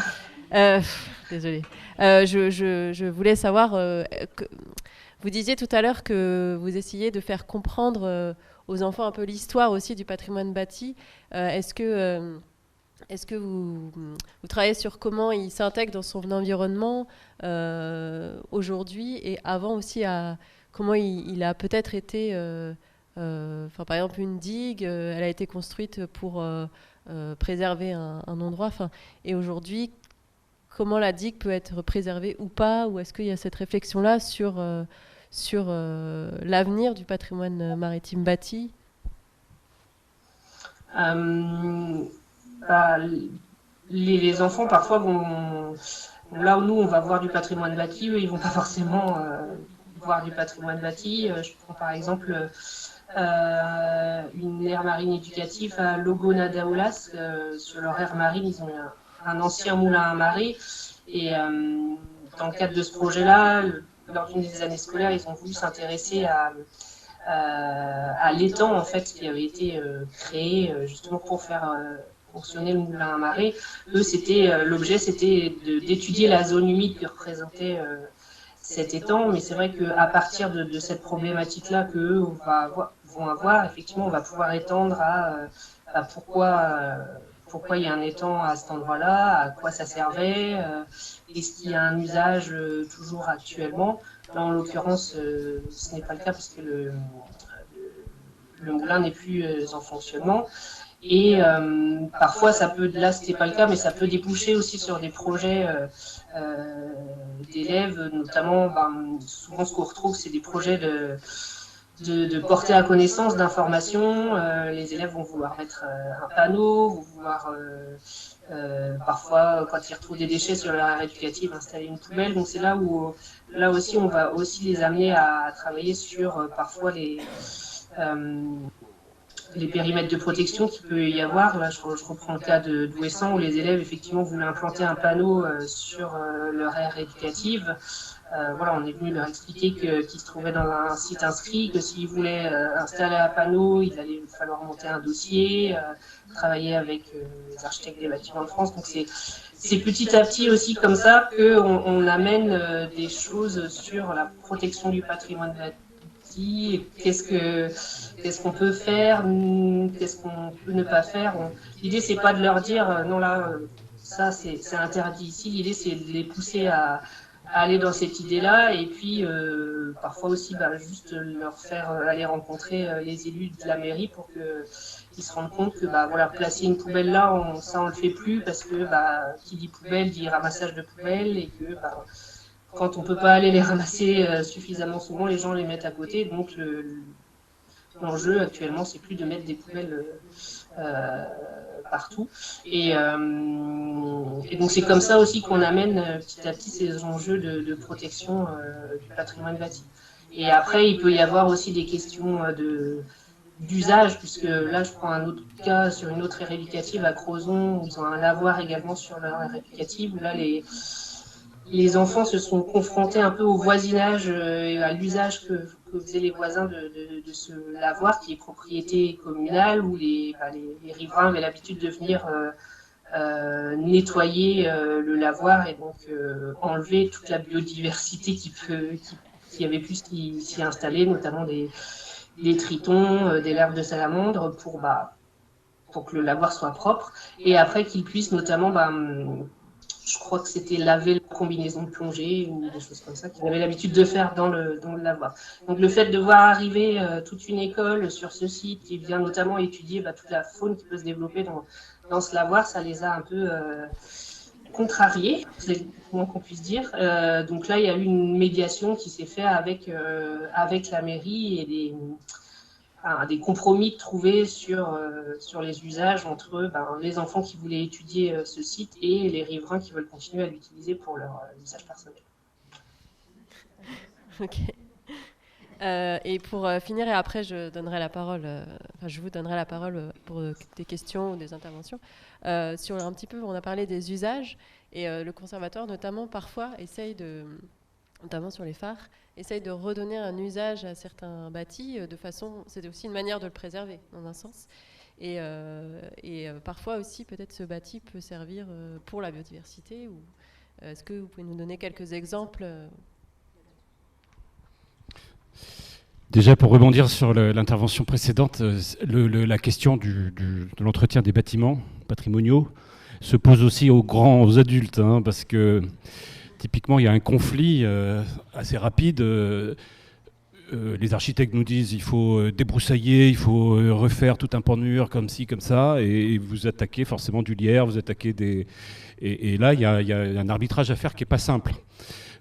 Désolée. Je voulais savoir... Vous disiez tout à l'heure que vous essayez de faire comprendre aux enfants un peu l'histoire aussi du patrimoine bâti. Est-ce que vous travaillez sur comment il s'intègre dans son environnement aujourd'hui et avant aussi comment il a peut-être été... par exemple, une digue, elle a été construite pour préserver un endroit. Et aujourd'hui, comment la digue peut être préservée ou pas? Ou est-ce qu'il y a cette réflexion-là sur l'avenir du patrimoine maritime bâti? Les enfants, parfois, vont... Là où nous, on va voir du patrimoine bâti, eux, ils ne vont pas forcément voir du patrimoine bâti. Je prends par exemple une aire marine éducative à Logona d'Aoulas. Sur leur aire marine, ils ont un ancien moulin à marée. Et dans le cadre de ce projet-là, lors d'une des années scolaires, ils ont voulu s'intéresser à l'étang en fait, qui avait été créé justement pour faire fonctionner le moulin à marée. Eux, l'objet, c'était d'étudier la zone humide que représentait cet étang. Mais c'est vrai qu'à partir de cette problématique-là qu'eux vont avoir, effectivement, on va pouvoir étendre à pourquoi il y a un étang à cet endroit-là, à quoi ça servait, est-ce qu'il y a un usage toujours actuellement. Là, en l'occurrence, ce n'est pas le cas parce que le moulin n'est plus en fonctionnement. Et parfois, là, ce n'est pas le cas, mais ça peut déboucher aussi sur des projets d'élèves, notamment, souvent ce qu'on retrouve, c'est des projets de porter à connaissance d'informations. Les élèves vont vouloir mettre un panneau, vont vouloir parfois, quand ils retrouvent des déchets sur leur aire éducative, installer une poubelle. Donc c'est là aussi, on va aussi les amener à travailler sur parfois les périmètres de protection qu'il peut y avoir. Là, je reprends le cas d'Ouessant, où les élèves effectivement voulaient implanter un panneau sur leur aire éducative. On est venu leur expliquer qu'ils se trouvaient dans un site inscrit, que s'ils voulaient installer un panneau, il allait falloir monter un dossier, travailler avec les architectes des bâtiments de France. Donc c'est petit à petit aussi comme ça qu'on amène des choses sur la protection du patrimoine bâti. Qu'est-ce qu'on peut faire, qu'est-ce qu'on peut ne pas faire. L'idée, c'est pas de leur dire non là, ça c'est interdit ici. L'idée, c'est de les pousser à aller dans cette idée-là, et puis parfois aussi juste leur faire aller rencontrer les élus de la mairie pour qu'ils se rendent compte que voilà, placer une poubelle là, ça on le fait plus, parce que qui dit poubelle dit ramassage de poubelles, et que quand on peut pas aller les ramasser suffisamment souvent, les gens les mettent à côté. Donc l'enjeu actuellement, c'est plus de mettre des poubelles partout. Et donc c'est comme ça aussi qu'on amène petit à petit ces enjeux de protection du patrimoine bâti. Et après, il peut y avoir aussi des questions d'usage, puisque là, je prends un autre cas sur une autre aire éducative à Crozon, où ils ont un lavoir également sur leur aire éducative, où là, les enfants se sont confrontés un peu au voisinage et à l'usage que faisaient les voisins de ce lavoir qui est propriété communale, où les riverains avaient l'habitude de venir nettoyer le lavoir et donc enlever toute la biodiversité qui avait pu s'y installer, notamment des tritons, des larves de salamandre, pour que le lavoir soit propre, et après qu'ils puissent notamment je crois que c'était laver la combinaison de plongée ou des choses comme ça qu'ils avaient l'habitude de faire dans le lavoir. Donc le fait de voir arriver toute une école sur ce site qui vient notamment étudier toute la faune qui peut se développer dans ce lavoir, ça les a un peu contrariés, c'est le moins qu'on puisse dire. Donc là, il y a eu une médiation qui s'est faite avec la mairie et des compromis trouvés sur les usages entre les enfants qui voulaient étudier ce site et les riverains qui veulent continuer à l'utiliser pour leur usage personnel. Ok. Et pour finir, et après je vous donnerai la parole pour des questions ou des interventions. Sur un petit peu, on a parlé des usages, et le conservatoire notamment parfois essaye notamment sur les phares, essaye de redonner un usage à certains bâtis de façon, c'est aussi une manière de le préserver dans un sens, et parfois aussi peut-être ce bâti peut servir pour la biodiversité. Est-ce que vous pouvez nous donner quelques exemples? Déjà, pour rebondir sur l'intervention précédente, la question de l'entretien des bâtiments patrimoniaux se pose aussi aux adultes, parce que typiquement, il y a un conflit assez rapide. Les architectes nous disent il faut débroussailler, il faut refaire tout un pan de mur comme ci, comme ça, et vous attaquez forcément du lierre, vous attaquez et là, il y a un arbitrage à faire qui n'est pas simple.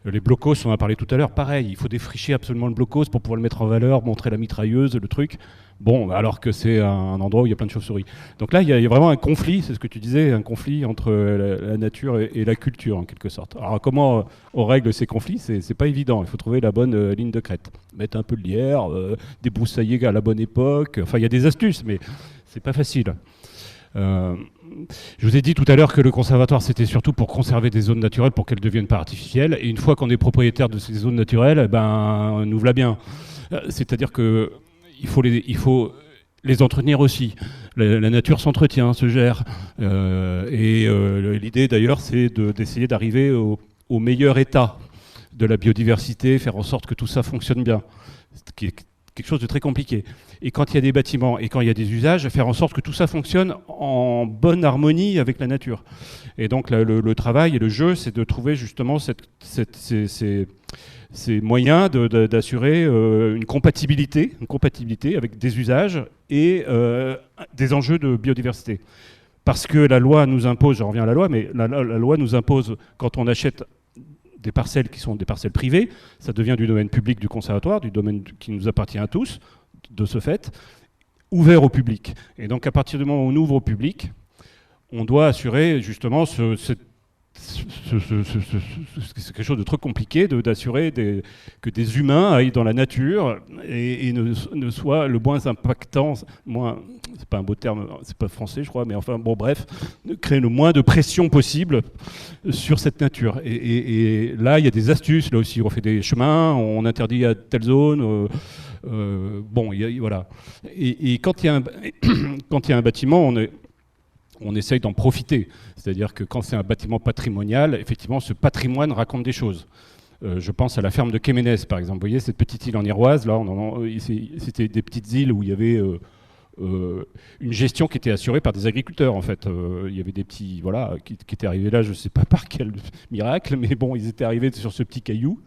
Les blocos, on en a parlé tout à l'heure, pareil, il faut défricher absolument le blocos pour pouvoir le mettre en valeur, montrer la mitrailleuse, le truc. Bon, alors que c'est un endroit où il y a plein de chauves-souris. Donc là, il y a vraiment un conflit, c'est ce que tu disais, un conflit entre la nature et la culture, en quelque sorte. Alors comment on règle ces conflits? C'est pas évident, il faut trouver la bonne ligne de crête. Mettre un peu de lierre, débroussailler à la bonne époque, enfin il y a des astuces, mais c'est pas facile. Je vous ai dit tout à l'heure que le conservatoire, c'était surtout pour conserver des zones naturelles pour qu'elles ne deviennent pas artificielles. Et une fois qu'on est propriétaire de ces zones naturelles, nous voilà bien. C'est-à-dire qu'il faut les entretenir aussi. La nature s'entretient, se gère. L'idée, d'ailleurs, c'est d'essayer d'arriver au meilleur état de la biodiversité, faire en sorte que tout ça fonctionne bien. Ce qui est quelque chose de très compliqué. Et quand il y a des bâtiments et quand il y a des usages, faire en sorte que tout ça fonctionne en bonne harmonie avec la nature. Et donc le travail et le jeu, c'est de trouver justement ces moyens d'assurer une compatibilité avec des usages et des enjeux de biodiversité. Parce que la loi nous impose, je reviens à la loi, mais la loi nous impose, quand on achète des parcelles qui sont des parcelles privées, ça devient du domaine public du conservatoire, du domaine qui nous appartient à tous, de ce fait, ouvert au public. Et donc à partir du moment où on ouvre au public, on doit assurer justement c'est quelque chose de très compliqué d'assurer que des humains aillent dans la nature et ne soient le moins impactants, c'est pas un beau terme, c'est pas français je crois, mais enfin bon bref, de créer le moins de pression possible sur cette nature. Et là il y a des astuces, là aussi on fait des chemins, on interdit à telle zone, voilà. Et quand il y a un bâtiment, on essaye d'en profiter. C'est-à-dire que quand c'est un bâtiment patrimonial, effectivement, ce patrimoine raconte des choses. Je pense à la ferme de Quéménez, par exemple. Vous voyez, cette petite île en Iroise, là, c'était des petites îles où il y avait une gestion qui était assurée par des agriculteurs en fait. Il y avait des petits qui étaient arrivés là, je ne sais pas par quel miracle, mais bon, ils étaient arrivés sur ce petit caillou.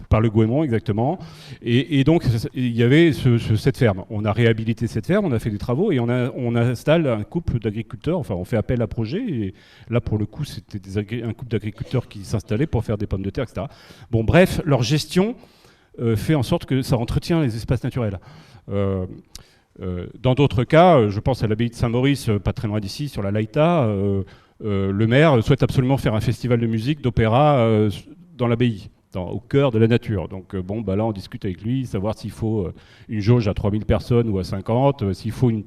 Par le Gouémont, exactement. Et donc, il y avait cette ferme. On a réhabilité cette ferme, on a fait des travaux et on installe un couple d'agriculteurs. Enfin, on fait appel à projet. Et là, pour le coup, c'était un couple d'agriculteurs qui s'installaient pour faire des pommes de terre, etc. Bon, bref, leur gestion fait en sorte que ça entretient les espaces naturels. Dans d'autres cas, je pense à l'abbaye de Saint-Maurice, pas très loin d'ici, sur la Laïta, le maire souhaite absolument faire un festival de musique, d'opéra dans l'abbaye. Au cœur de la nature. Donc là on discute avec lui, savoir s'il faut une jauge à 3000 personnes ou à 50, s'il faut une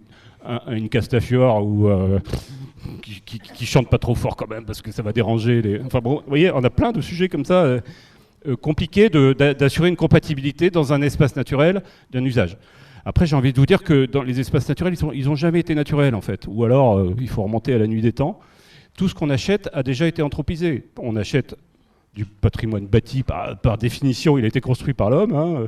Castafiore ou qui chante pas trop fort quand même parce que ça va déranger les... Enfin bon, vous voyez, on a plein de sujets comme ça compliqués d'assurer une compatibilité dans un espace naturel d'un usage. Après, j'ai envie de vous dire que dans les espaces naturels, ils ont jamais été naturels en fait. Ou alors, il faut remonter à la nuit des temps. Tout ce qu'on achète a déjà été anthropisé. On achète du patrimoine bâti, par définition, il a été construit par l'homme. Hein.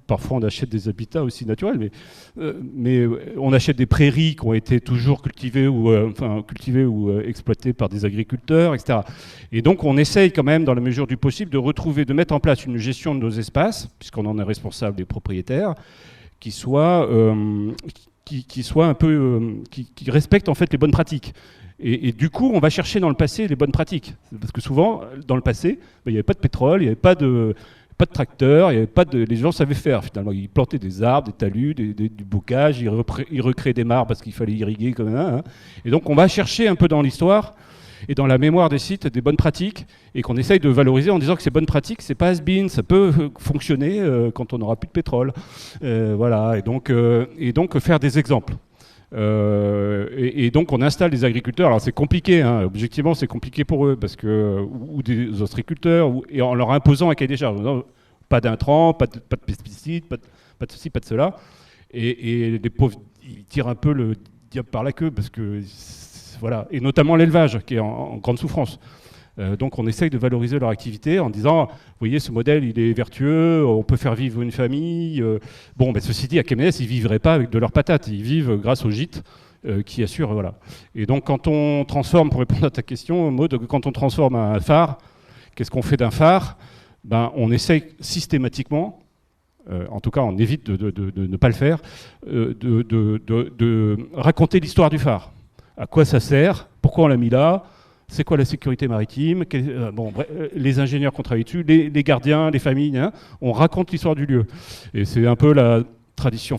Parfois, on achète des habitats aussi naturels, mais on achète des prairies qui ont été toujours cultivées ou exploitées par des agriculteurs, etc. Et donc, on essaye quand même, dans la mesure du possible, de mettre en place une gestion de nos espaces, puisqu'on en est responsable des propriétaires, qui respecte en fait les bonnes pratiques. Et du coup, on va chercher dans le passé les bonnes pratiques. Parce que souvent, dans le passé, il n'y avait pas de pétrole, il n'y avait pas de tracteurs, les gens savaient faire finalement. Ils plantaient des arbres, des talus, du bocage, ils recréaient des mares parce qu'il fallait irriguer comme ça. Hein. Et donc, on va chercher un peu dans l'histoire et dans la mémoire des sites des bonnes pratiques et qu'on essaye de valoriser en disant que ces bonnes pratiques, c'est pas has-been, ça peut fonctionner quand on n'aura plus de pétrole. Voilà. Et donc faire des exemples. Et donc on installe des agriculteurs. Alors c'est compliqué, hein. Objectivement c'est compliqué pour eux parce que ou des ostréiculteurs et en leur imposant un cahier des charges, pas d'intrants, pas de pesticides, pas de ceci, pas de cela. Et les pauvres ils tirent un peu le diable par la queue parce que voilà, et notamment l'élevage qui est en grande souffrance. Donc on essaye de valoriser leur activité en disant, vous voyez, ce modèle, il est vertueux, on peut faire vivre une famille. Ceci dit, à Keménès, ils ne vivraient pas avec de leurs patates, ils vivent grâce aux gîtes qui assurent. Voilà. Et donc quand on transforme, pour répondre à ta question, Maud, quand on transforme un phare, qu'est-ce qu'on fait d'un phare ? On essaye systématiquement, en tout cas on évite de ne pas le faire, de raconter l'histoire du phare. À quoi ça sert ? Pourquoi on l'a mis là ? C'est quoi la sécurité maritime ? Les ingénieurs qui ont travaillé dessus, les gardiens, les familles, hein, on raconte l'histoire du lieu. Et c'est un peu la tradition,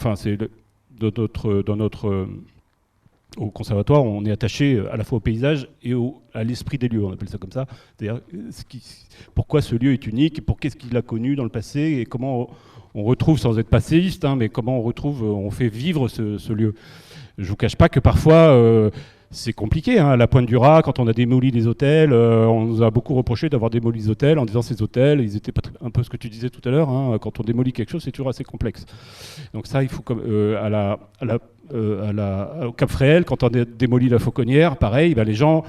au conservatoire, on est attaché à la fois au paysage et à l'esprit des lieux, on appelle ça comme ça. C'est-à-dire pourquoi ce lieu est unique, qu'est-ce qu'il a connu dans le passé et comment on retrouve, sans être passéiste, hein, mais comment on fait vivre ce lieu. Je ne vous cache pas que parfois... c'est compliqué, hein. À la Pointe du Raz, quand on a démoli les hôtels, on nous a beaucoup reproché d'avoir démoli les hôtels en disant ces hôtels, ils étaient pas un peu ce que tu disais tout à l'heure, hein. Quand on démolit quelque chose, c'est toujours assez complexe. Donc ça, il faut au Cap Fréhel, quand on a démoli la Fauconnière, pareil, les gens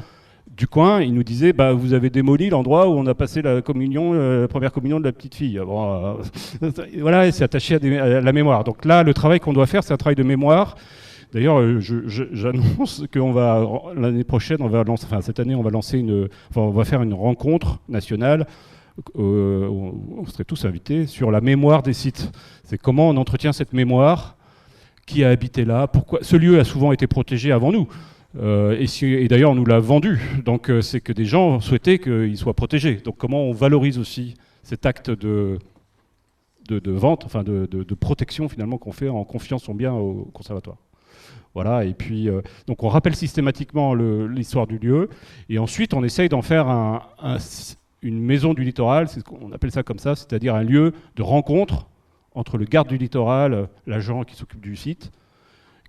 du coin, ils nous disaient, vous avez démoli l'endroit où on a passé la première communion de la petite fille. Voilà, et c'est attaché à la mémoire. Donc là, le travail qu'on doit faire, c'est un travail de mémoire. D'ailleurs, j'annonce qu'on va l'année prochaine, cette année, on va faire une rencontre nationale. On serait tous invités sur la mémoire des sites. C'est comment on entretient cette mémoire, qui a habité là, pourquoi. Ce lieu a souvent été protégé avant nous. Et d'ailleurs, on nous l'a vendu. Donc, c'est que des gens souhaitaient qu'il soit protégé. Donc, comment on valorise aussi cet acte de vente, de protection finalement qu'on fait en confiant son bien au conservatoire. Voilà, et puis donc on rappelle systématiquement l'histoire du lieu, et ensuite on essaye d'en faire une maison du littoral, on appelle ça comme ça, c'est-à-dire un lieu de rencontre entre le garde du littoral, l'agent qui s'occupe du site,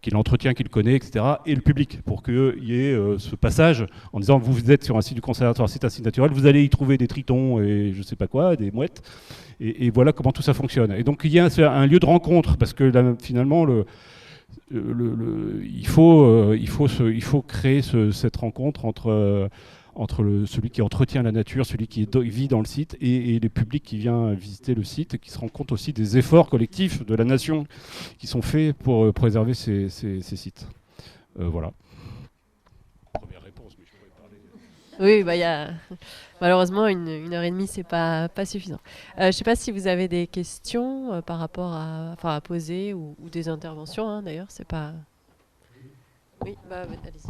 qui l'entretient, qui le connaît, etc., et le public, pour qu'il y ait ce passage en disant vous êtes sur un site du conservatoire, c'est un site naturel, vous allez y trouver des tritons et je ne sais pas quoi, des mouettes, et voilà comment tout ça fonctionne. Et donc il y a un lieu de rencontre, parce que là, finalement, il faut créer cette rencontre celui qui entretient la nature, celui qui vit dans le site, et les publics qui viennent visiter le site, et qui se rendent compte aussi des efforts collectifs de la nation qui sont faits pour préserver ces sites. Voilà. Première réponse, mais je pourrais parler. Oui, bah, malheureusement, une heure et demie, c'est pas suffisant. Je ne sais pas si vous avez des questions par rapport à poser ou des interventions, hein, d'ailleurs, c'est pas... Oui, bah, allez-y.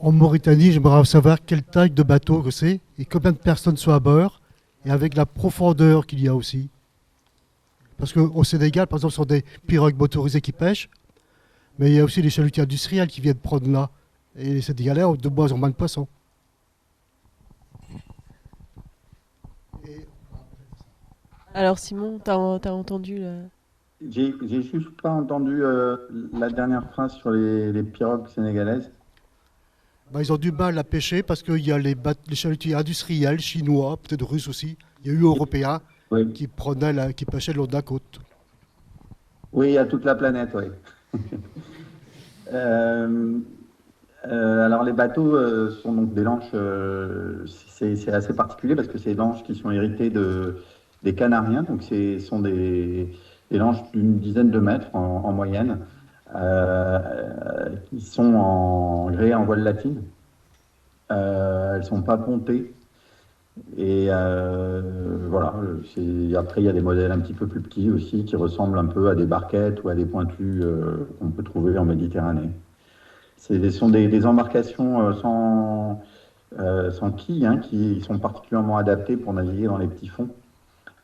En Mauritanie, j'aimerais savoir quelle taille de bateau que c'est et combien de personnes sont à bord et avec la profondeur qu'il y a aussi. Parce qu'au Sénégal, par exemple, ce sont des pirogues motorisées qui pêchent, mais il y a aussi des chalutiers industriels qui viennent prendre là. Et les Sénégalais ont de moins en moins de poissons. Alors Simon, t'as entendu J'ai juste pas entendu la dernière phrase sur les pirogues sénégalaises. Bah, ils ont du mal à pêcher parce qu'il y a les chalutiers industriels, chinois, peut-être russes aussi. Il y a eu européens qui pêchaient le long de la côte. Oui, il y a toute la planète, oui. Alors les bateaux sont donc des lanches, c'est assez particulier parce que c'est des lanches qui sont héritées des Canariens, donc ce sont des lanches d'une dizaine de mètres en moyenne, qui sont gréées en voile latine. Elles ne sont pas pontées. Et voilà. Après, il y a des modèles un petit peu plus petits aussi qui ressemblent un peu à des barquettes ou à des pointus qu'on peut trouver en Méditerranée. Ce sont des embarcations sans quilles, hein, qui sont particulièrement adaptées pour naviguer dans les petits fonds.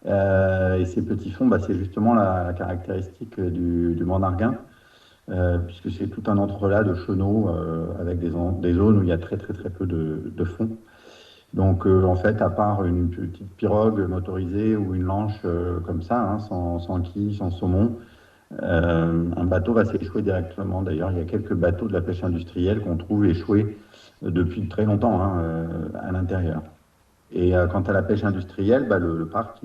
Et ces petits fonds, c'est justement la caractéristique du Mandarguin, puisque c'est tout un entrelac de chenaux avec des zones où il y a très très très peu de fond. Donc en fait, à part une petite pirogue motorisée ou une lanche comme ça, hein, sans quilles, sans saumon, un bateau va s'échouer directement. D'ailleurs, il y a quelques bateaux de la pêche industrielle qu'on trouve échoués depuis très longtemps, hein, à l'intérieur. Et quant à la pêche industrielle, le parc,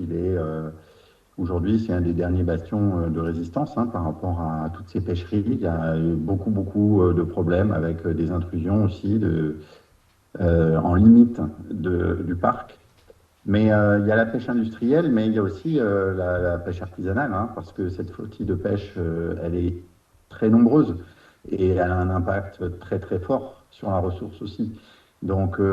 aujourd'hui, c'est un des derniers bastions de résistance, hein, par rapport à toutes ces pêcheries. Il y a eu beaucoup de problèmes avec des intrusions aussi en limite du parc. Mais il y a la pêche industrielle, mais il y a aussi la pêche artisanale, hein, parce que cette flottille de pêche, elle est très nombreuse et elle a un impact très très fort sur la ressource aussi. Donc il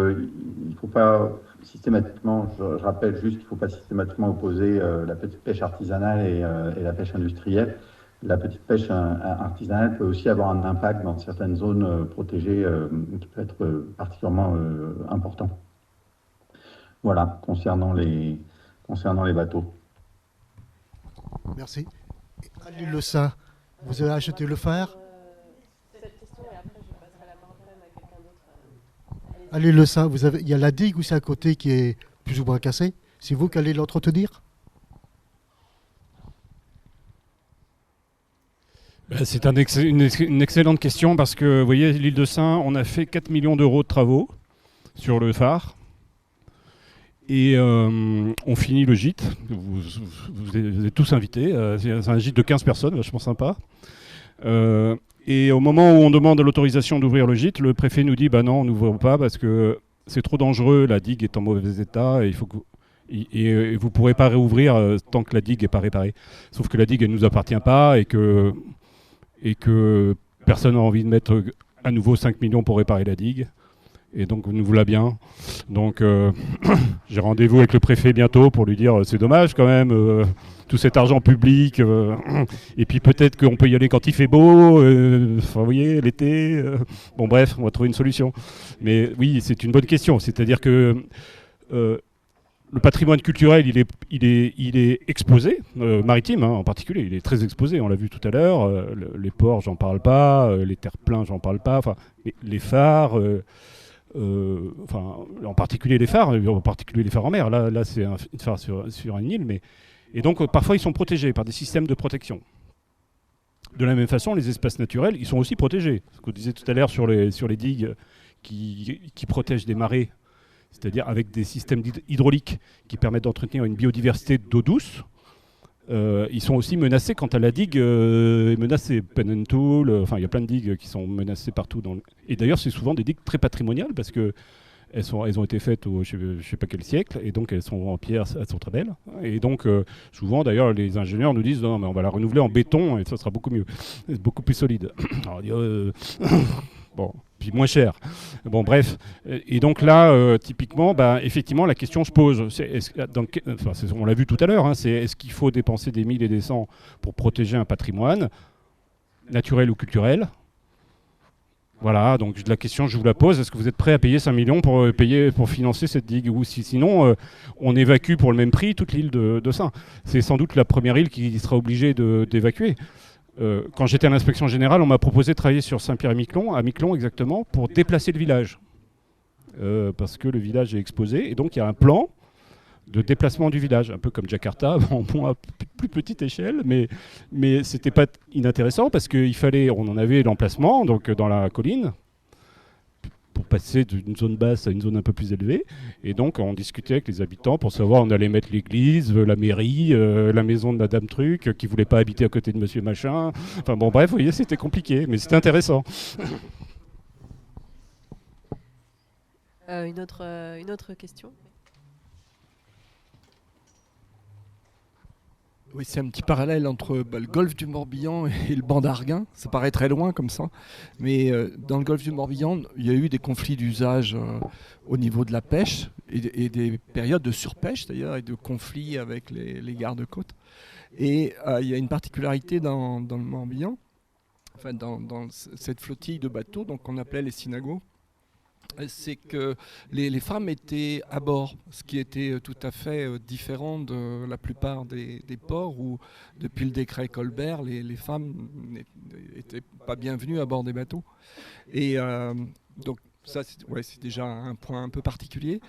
ne faut pas systématiquement, je rappelle juste qu'il ne faut pas systématiquement opposer la petite pêche artisanale et la pêche industrielle. La petite pêche artisanale peut aussi avoir un impact dans certaines zones protégées qui peut être particulièrement important. Voilà, concernant les bateaux. Merci. À l'île Le Saint, vous avez acheté le phare? Cette question et après je passerai la parole à quelqu'un d'autre. À l'île Le Saint, il y a la digue ou c'est à côté qui est plus ou moins cassée? C'est vous qui allez l'entretenir? C'est une excellente question parce que, vous voyez, l'île de Saint, on a fait 4 millions d'euros de travaux sur le phare. Et on finit le gîte. Vous êtes tous invités. C'est un gîte de 15 personnes, vachement sympa. Et au moment où on demande l'autorisation d'ouvrir le gîte, le préfet nous dit non, on n'ouvre pas parce que c'est trop dangereux, la digue est en mauvais état et vous ne pourrez pas réouvrir tant que la digue n'est pas réparée. Sauf que la digue, elle ne nous appartient pas et que personne n'a envie de mettre à nouveau 5 millions pour réparer la digue. Et donc, nous voilà bien. Donc, j'ai rendez-vous avec le préfet bientôt pour lui dire c'est dommage quand même, tout cet argent public. Et puis peut-être qu'on peut y aller quand il fait beau, vous voyez, l'été. Bon, bref, on va trouver une solution. Mais oui, c'est une bonne question. C'est-à-dire que le patrimoine culturel, il est exposé, maritime, hein, en particulier. Il est très exposé, on l'a vu tout à l'heure. Les ports, j'en parle pas. Les terre-pleins, j'en parle pas. Enfin, les phares... en particulier les phares en mer. Là c'est une phare sur une île, et donc parfois ils sont protégés par des systèmes de protection. De la même façon, les espaces naturels, ils sont aussi protégés. Ce qu'on disait tout à l'heure sur les digues qui protègent des marées, c'est-à-dire avec des systèmes hydrauliques qui permettent d'entretenir une biodiversité d'eau douce. Ils sont aussi menacés quand la digue est menacée. Penentoul, il y a plein de digues qui sont menacées partout. Et d'ailleurs, c'est souvent des digues très patrimoniales parce que elles ont été faites au je ne sais pas quel siècle, et donc elles sont en pierre, elles sont très belles. Et donc souvent d'ailleurs les ingénieurs nous disent non mais on va la renouveler en béton et ça sera beaucoup mieux, beaucoup plus solide. Alors, on dit, bon, puis moins cher. Bon, bref. Et donc là, typiquement, effectivement, la question se pose. On l'a vu tout à l'heure, hein, c'est est-ce qu'il faut dépenser des 1000 et des 100 pour protéger un patrimoine, naturel ou culturel ? Voilà, donc la question, je vous la pose. Est-ce que vous êtes prêt à payer 5 millions pour financer cette digue ? Ou sinon, on évacue pour le même prix toute l'île de Saint. C'est sans doute la première île qui sera obligée d'évacuer. Quand j'étais à l'inspection générale, on m'a proposé de travailler sur Saint-Pierre-et-Miquelon, à Miquelon exactement, pour déplacer le village. Parce que le village est exposé. Et donc, il y a un plan de déplacement du village, un peu comme Jakarta, à plus petite échelle, mais c'était pas inintéressant parce on en avait l'emplacement, donc dans la colline, pour passer d'une zone basse à une zone un peu plus élevée. Et donc, on discutait avec les habitants pour savoir où on allait mettre l'église, la mairie, la maison de Madame Truc, qui voulait pas habiter à côté de Monsieur Machin. Enfin bon, bref, vous voyez, c'était compliqué, mais c'était intéressant. Une autre question ? Oui, c'est un petit parallèle entre le golfe du Morbihan et le banc d'Arguin. Ça paraît très loin comme ça. Mais dans le golfe du Morbihan, il y a eu des conflits d'usage au niveau de la pêche et des périodes de surpêche d'ailleurs et de conflits avec les gardes-côtes. Et il y a une particularité dans le Morbihan, enfin dans cette flottille de bateaux qu'on appelait les synagos. C'est que les femmes étaient à bord, ce qui était tout à fait différent de la plupart des ports où, depuis le décret Colbert, les femmes n'étaient pas bienvenues à bord des bateaux. Et donc ça, c'est déjà un point un peu particulier.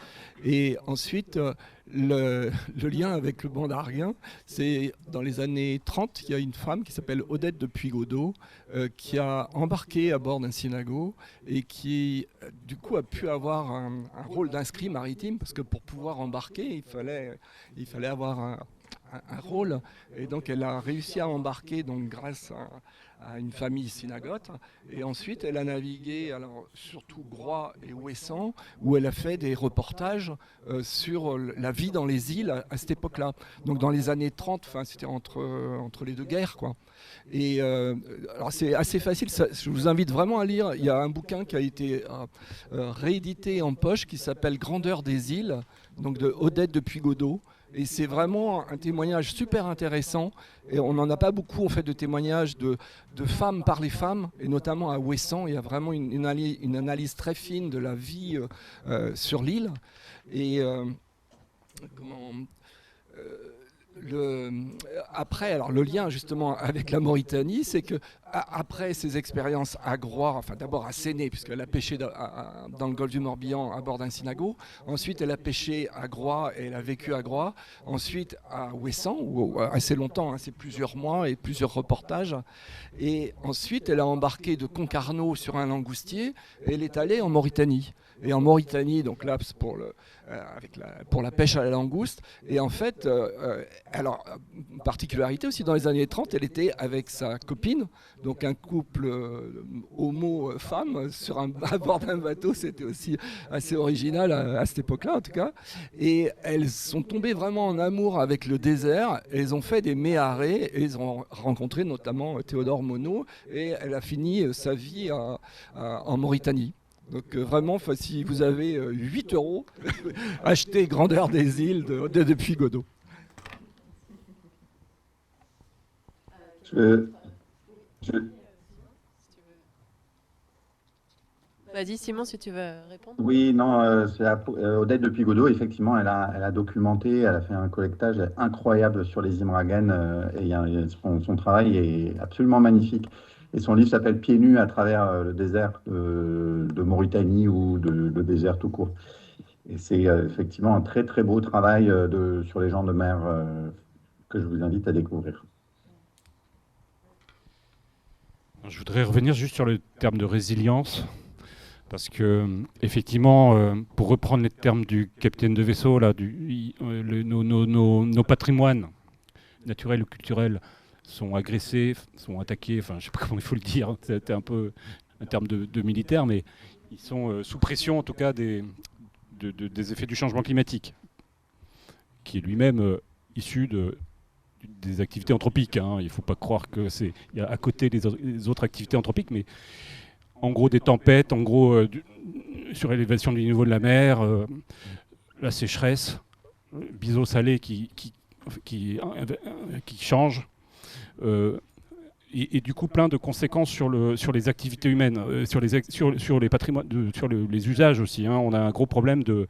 Et ensuite, le lien avec le banc d'Arguin, c'est dans les années 30, il y a une femme qui s'appelle Odette de Puygaudot qui a embarqué à bord d'un synago et qui, du coup, a pu avoir un rôle d'inscrit maritime parce que pour pouvoir embarquer, il fallait avoir un rôle. Et donc, elle a réussi à embarquer donc, grâce à une famille synagote. Et ensuite, elle a navigué, alors, surtout Groix et Ouessant, où elle a fait des reportages sur la vie dans les îles à cette époque-là. Donc dans les années 30, c'était entre les deux guerres, quoi. Et alors c'est assez facile, je vous invite vraiment à lire. Il y a un bouquin qui a été réédité en poche qui s'appelle Grandeur des îles, donc de Odette de Puygaudot. Et c'est vraiment un témoignage super intéressant. Et on n'en a pas beaucoup en fait de témoignages de femmes par les femmes, et notamment à Ouessant, il y a vraiment une analyse très fine de la vie sur l'île. Et après, alors le lien justement avec la Mauritanie, c'est que après ces expériences à Groix, enfin d'abord à Séné, puisqu'elle a pêché dans le golfe du Morbihan à bord d'un synago, ensuite elle a pêché à Groix et elle a vécu à Groix, ensuite à Ouessant, où assez longtemps, c'est plusieurs mois et plusieurs reportages, et ensuite elle a embarqué de Concarneau sur un langoustier et elle est allée en Mauritanie. Et en Mauritanie, donc là, c'est pour la pêche à la langouste. Et en fait, alors, particularité aussi, dans les années 30, elle était avec sa copine, donc un couple homo-femme à bord d'un bateau. C'était aussi assez original à cette époque-là, en tout cas. Et elles sont tombées vraiment en amour avec le désert. Et elles ont fait des méharées et elles ont rencontré notamment Théodore Monod. Et elle a fini sa vie en Mauritanie. Donc vraiment, si vous avez 8 €, achetez Grandeur des îles de Puygaudot. Vas-y Simon, si tu veux répondre. Oui, non, c'est Odette de Puygaudot, effectivement, elle a documenté, elle a fait un collectage incroyable sur les Imragen, et son travail est absolument magnifique. Et son livre s'appelle Pieds nus à travers le désert de Mauritanie ou le désert tout court. Et c'est effectivement un très très beau travail sur les gens de mer que je vous invite à découvrir. Je voudrais revenir juste sur le terme de résilience, parce que effectivement, pour reprendre les termes du capitaine de vaisseau, là, nos patrimoines naturels ou culturels sont agressés, sont attaqués, enfin je ne sais pas comment il faut le dire, c'était un peu un terme de militaire, mais ils sont sous pression en tout cas des effets du changement climatique, qui est lui-même issu des activités anthropiques. Hein. Il ne faut pas croire que il y a à côté les autres activités anthropiques, mais en gros des tempêtes, en gros sur l'élévation du niveau de la mer, la sécheresse, biseau salé qui change, et du coup plein de conséquences sur les activités humaines, sur les patrimoines, sur les usages aussi. Hein. On a un gros problème de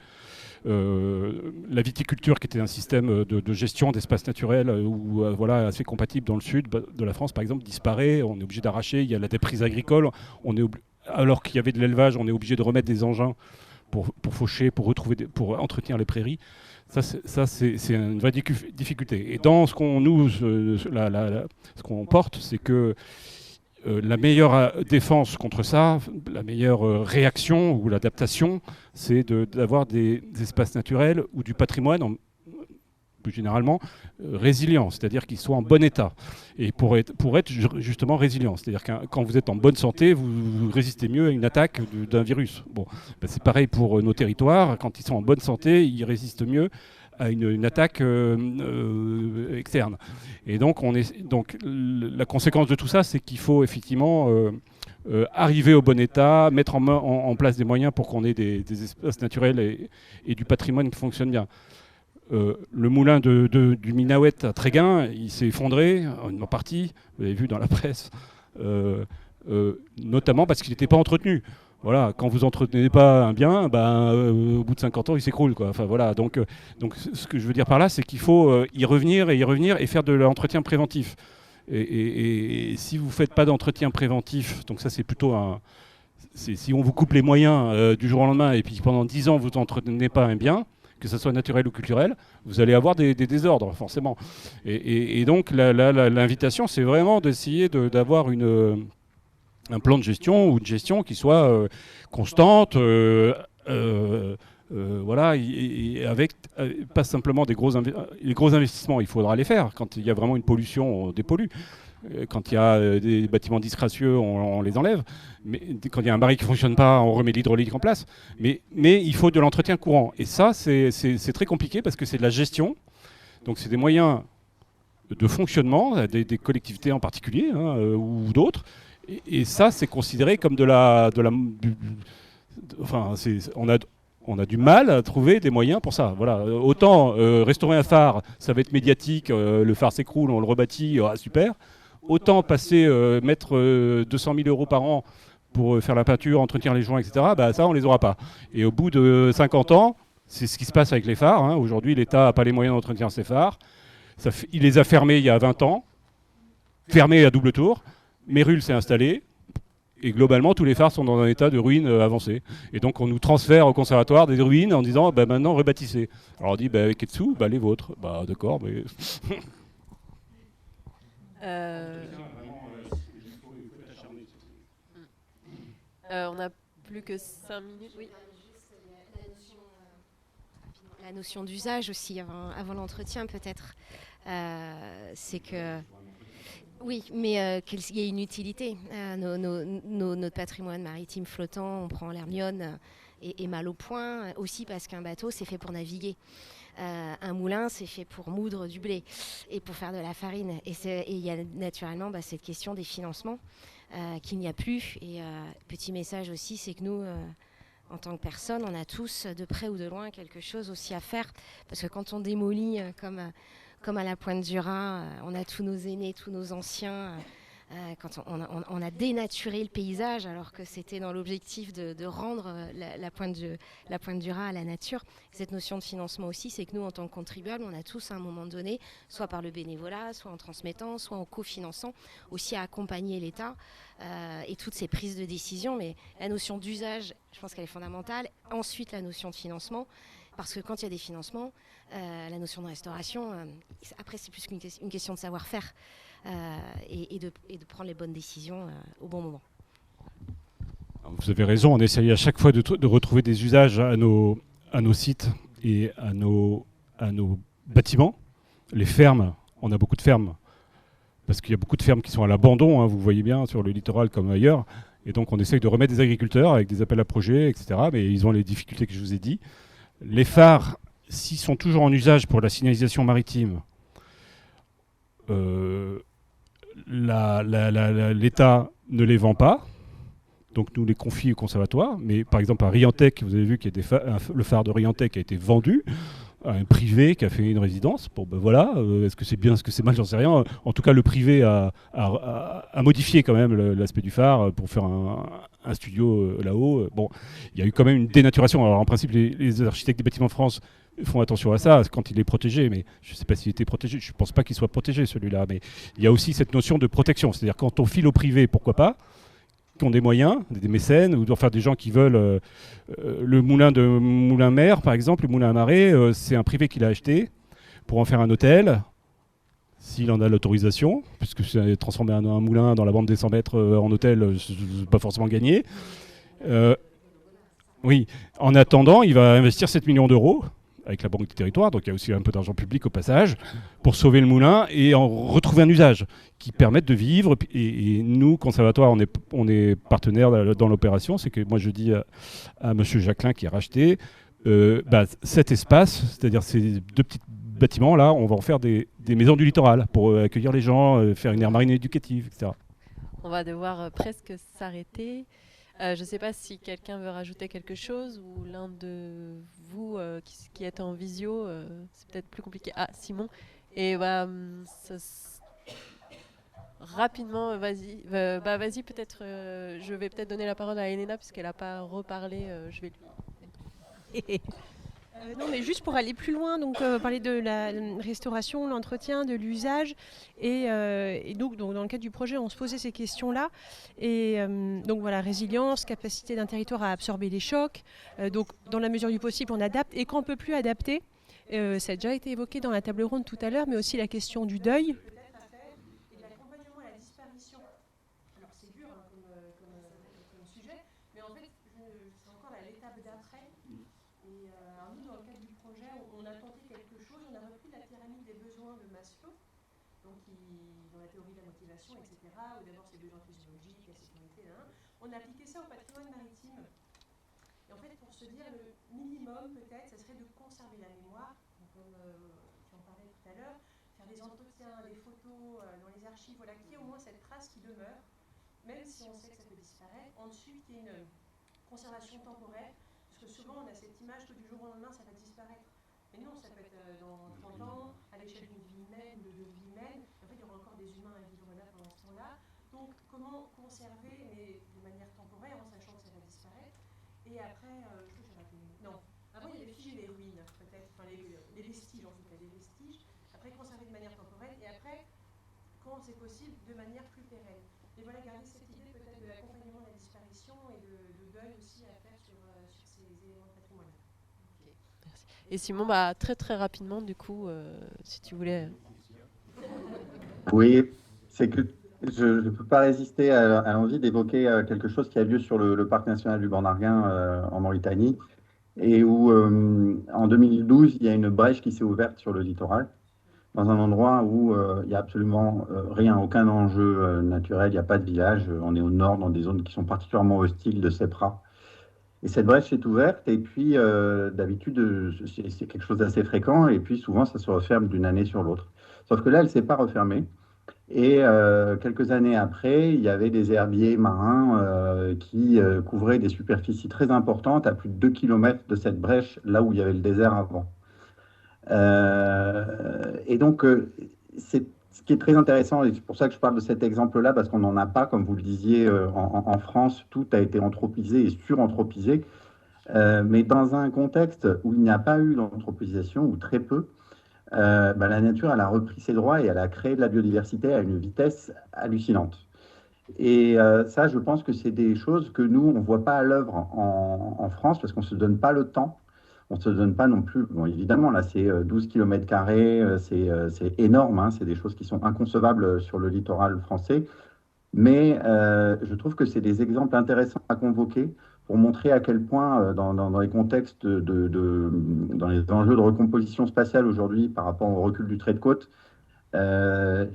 la viticulture, qui était un système de gestion d'espaces naturels voilà, assez compatible dans le sud de la France, par exemple, disparaît. On est obligé d'arracher. Il y a la déprise agricole. Alors qu'il y avait de l'élevage, on est obligé de remettre des engins pour faucher, pour entretenir les prairies. Ça, c'est une vraie difficulté. Et dans ce qu'on porte, c'est que la meilleure défense contre ça, la meilleure réaction ou l'adaptation, c'est d'avoir des espaces naturels ou du patrimoine, plus généralement, résilient, c'est-à-dire qu'ils soient en bon état. Et pour être justement résilient, c'est-à-dire que quand vous êtes en bonne santé, vous résistez mieux à une attaque d'un virus. Bon, ben c'est pareil pour nos territoires, quand ils sont en bonne santé, ils résistent mieux à une attaque externe. Et donc, la conséquence de tout ça, c'est qu'il faut effectivement arriver au bon état, mettre en place des moyens pour qu'on ait des espaces naturels et du patrimoine qui fonctionne bien. Le moulin du Minaouet à Tréguin, il s'est effondré en partie, vous avez vu dans la presse, notamment parce qu'il n'était pas entretenu. Voilà, quand vous n'entretenez pas un bien, au bout de 50 ans, il s'écroule, quoi. Enfin, voilà, donc ce que je veux dire par là, c'est qu'il faut y revenir et faire de l'entretien préventif. Et si vous ne faites pas d'entretien préventif, donc ça c'est plutôt si on vous coupe les moyens du jour au lendemain et puis pendant 10 ans vous n'entretenez pas un bien, que ce soit naturel ou culturel, vous allez avoir des désordres, forcément. Et donc l'invitation, c'est vraiment d'essayer d'avoir un plan de gestion ou une gestion qui soit constante, voilà, et avec pas simplement les gros investissements, il faudra les faire. Quand il y a vraiment une pollution, on dépollue. Quand il y a des bâtiments disgracieux, on les enlève. Mais quand il y a un baril qui ne fonctionne pas, on remet l'hydraulique en place. Mais il faut de l'entretien courant. Et ça, c'est très compliqué parce que c'est de la gestion. Donc c'est des moyens de fonctionnement, des collectivités en particulier, hein, ou d'autres. Et ça, c'est considéré comme on a du mal à trouver des moyens pour ça. Voilà. Autant restaurer un phare, ça va être médiatique, le phare s'écroule, on le rebâtit, super. Autant mettre 200 000 € par an pour faire la peinture, entretenir les joints, etc., ça, on ne les aura pas. Et au bout de 50 ans, c'est ce qui se passe avec les phares. Hein. Aujourd'hui, l'État n'a pas les moyens d'entretenir ses phares. Il les a fermés il y a 20 ans, fermés à double tour. Mérule s'est installé, et globalement, tous les phares sont dans un état de ruine avancé. Et donc, on nous transfère au conservatoire des ruines en disant maintenant, rebâtissez. Alors, on dit avec les dessous, les vôtres. D'accord, mais. On n'a plus que 5 minutes. Oui. La notion d'usage aussi, avant l'entretien, peut-être. C'est que. Oui, mais qu'il y ait une utilité. Notre patrimoine maritime flottant, on prend l'Hermione et mal au point, aussi parce qu'un bateau, c'est fait pour naviguer. Un moulin, c'est fait pour moudre du blé et pour faire de la farine. Et il y a naturellement cette question des financements qu'il n'y a plus. Et petit message aussi, c'est que nous, en tant que personne, on a tous, de près ou de loin, quelque chose aussi à faire. Parce que quand on démolit comme à la Pointe du Raz, on a tous nos aînés, tous nos anciens. Quand on a dénaturé le paysage, alors que c'était dans l'objectif de rendre la Pointe du Raz à la nature. Cette notion de financement aussi, c'est que nous, en tant que contribuables, on a tous à un moment donné, soit par le bénévolat, soit en transmettant, soit en cofinançant, aussi à accompagner l'État et toutes ces prises de décision. Mais la notion d'usage, je pense qu'elle est fondamentale. Ensuite, la notion de financement. Parce que quand il y a des financements, la notion de restauration, après c'est plus qu'une question de savoir-faire et de prendre les bonnes décisions au bon moment. Vous avez raison, on essaye à chaque fois de retrouver des usages à nos sites et à nos bâtiments. Les fermes, on a beaucoup de fermes, parce qu'il y a beaucoup de fermes qui sont à l'abandon, hein, vous voyez bien, sur le littoral comme ailleurs. Et donc on essaye de remettre des agriculteurs avec des appels à projets, etc. Mais ils ont les difficultés que je vous ai dit. Les phares, s'ils sont toujours en usage pour la signalisation maritime, l'État ne les vend pas, donc nous les confie au conservatoire. Mais par exemple à Riantec, vous avez vu qu'il y a le phare de Riantec a été vendu à un privé qui a fait une résidence. Bon ben voilà, est-ce que c'est bien, est-ce que c'est mal, j'en sais rien. En tout cas, le privé a modifié quand même l'aspect du phare pour faire un studio là-haut. Bon, il y a eu quand même une dénaturation. Alors en principe, les architectes des bâtiments de France font attention à ça quand il est protégé, mais je ne sais pas s'il était protégé, je ne pense pas qu'il soit protégé celui-là, mais il y a aussi cette notion de protection, c'est-à-dire quand on file au privé, pourquoi pas, qui ont des moyens, des mécènes, ou enfin des gens qui veulent le moulin de Moulin-Mer, par exemple, le moulin à marée, c'est un privé qui l'a acheté pour en faire un hôtel, s'il en a l'autorisation, puisque c'est transformer un moulin dans la bande des 100 mètres en hôtel, c'est pas forcément gagné. Oui, en attendant, il va investir 7 millions d'euros avec la Banque du Territoire, donc il y a aussi un peu d'argent public au passage, pour sauver le moulin et en retrouver un usage qui permette de vivre. Et nous, Conservatoire, on est partenaire dans l'opération. C'est que moi, je dis à M. Jacquelin qui a racheté, cet espace, c'est-à-dire ces 2 petits bâtiments, là, on va en faire des maisons du littoral pour accueillir les gens, faire une aire marine éducative, etc. On va devoir presque s'arrêter. Je ne sais pas si quelqu'un veut rajouter quelque chose ou l'un de vous qui êtes en visio, c'est peut-être plus compliqué. Ah, Simon. Et rapidement, vas-y. Vas-y, peut-être. Je vais peut-être donner la parole à Elena puisqu'elle n'a pas reparlé. Je vais lui. Non, mais juste pour aller plus loin, donc parler de la restauration, l'entretien, de l'usage, et donc dans le cadre du projet, on se posait ces questions-là, et donc voilà, résilience, capacité d'un territoire à absorber les chocs, donc dans la mesure du possible, on adapte, et quand on ne peut plus adapter, ça a déjà été évoqué dans la table ronde tout à l'heure, mais aussi la question du deuil. Et de l'accompagnement à la disparition. Alors c'est dur comme sujet, mais en fait, c'est encore l'étape d'après. Et nous, dans le cadre du projet, on a tenté quelque chose, on a repris la pyramide des besoins de Maslow, donc dans la théorie de la motivation, etc., où d'abord c'est besoins physiologiques, la sécurité, on a appliqué ça au patrimoine maritime. Et en fait, pour se dire, le minimum, peut-être, ça serait de conserver la mémoire, donc, comme tu en parlais tout à l'heure, faire des entretiens, des photos dans les archives, voilà, qu'il y ait au moins cette trace qui demeure, même si on sait que ça peut disparaître. Ensuite, il y a une conservation temporaire. Parce que souvent, on a cette image que du jour au lendemain, ça va disparaître. Mais non, ça peut être dans 30 ans, à l'échelle d'une vie humaine, de 2 vies humaines. En fait, il y aura encore des humains à vivre là pendant ce temps-là. Donc, comment conserver, mais de manière temporaire, en sachant que ça va disparaître. Et après, je crois que j'ai raté. Non, avant, il y avait figé les ruines, peut-être, enfin les vestiges, en tout cas, les vestiges. Après, conserver de manière temporaire. Et après, quand c'est possible, de manière plus pérenne. Et voilà, garder cette idée peut-être de l'accompagnement de la disparition et de deuil aussi à faire sur ces éléments de patrimoine. Okay, merci. Et Simon, très très rapidement, du coup, si tu voulais. Oui, c'est que je ne peux pas résister à l'envie d'évoquer quelque chose qui a lieu sur le parc national du Born d'Arguin en Mauritanie, et où en 2012, il y a une brèche qui s'est ouverte sur le littoral, dans un endroit où il n'y a absolument rien, aucun enjeu naturel, il n'y a pas de village, on est au nord, dans des zones qui sont particulièrement hostiles de Sepra. Et cette brèche est ouverte, et puis d'habitude, c'est quelque chose d'assez fréquent, et puis souvent, ça se referme d'une année sur l'autre. Sauf que là, elle ne s'est pas refermée. Et quelques années après, il y avait des herbiers marins qui couvraient des superficies très importantes, à plus de 2 km de cette brèche, là où il y avait le désert avant. Et donc, ce qui est très intéressant, et c'est pour ça que je parle de cet exemple-là, parce qu'on n'en a pas, comme vous le disiez, en France, tout a été anthropisé et suranthropisé. Mais dans un contexte où il n'y a pas eu d'anthropisation, ou très peu, la nature, elle a repris ses droits et elle a créé de la biodiversité à une vitesse hallucinante. Et ça, je pense que c'est des choses que nous, on ne voit pas à l'œuvre en France, parce qu'on ne se donne pas le temps. On ne se donne pas non plus, bon, évidemment, là, c'est 12 km², c'est énorme, hein, c'est des choses qui sont inconcevables sur le littoral français. Mais je trouve que c'est des exemples intéressants à convoquer pour montrer à quel point, dans les contextes, dans les enjeux de recomposition spatiale aujourd'hui par rapport au recul du trait de côte,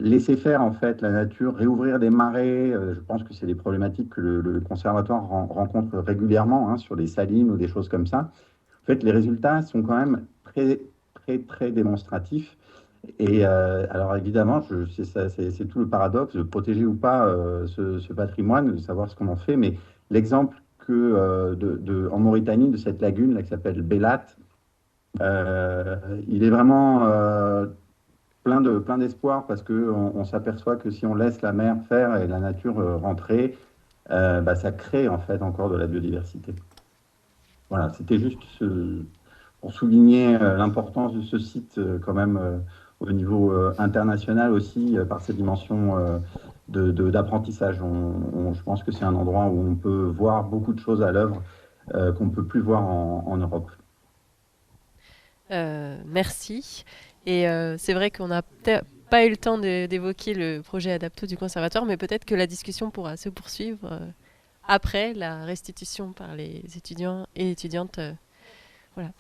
laisser faire en fait la nature, réouvrir des marais, je pense que c'est des problématiques que le conservatoire rencontre régulièrement, hein, sur des salines ou des choses comme ça. fait, les résultats sont quand même très, très, très démonstratifs. Et alors évidemment, c'est tout le paradoxe de protéger ou pas ce patrimoine, de savoir ce qu'on en fait. Mais l'exemple en Mauritanie de cette lagune là, qui s'appelle Belat, il est vraiment plein d'espoir parce qu'on s'aperçoit que si on laisse la mer faire et la nature rentrer, ça crée en fait encore de la biodiversité. Voilà, c'était juste pour souligner l'importance de ce site quand même au niveau international aussi par ses dimensions d'apprentissage. Je pense que c'est un endroit où on peut voir beaucoup de choses à l'œuvre qu'on ne peut plus voir en Europe. Merci. Et c'est vrai qu'on n'a peut-être pas eu le temps d'évoquer le projet Adapto du conservatoire, mais peut-être que la discussion pourra se poursuivre après la restitution par les étudiants et étudiantes. Voilà.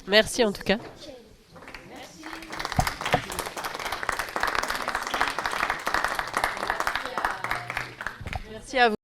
Merci en tout cas. Merci à vous.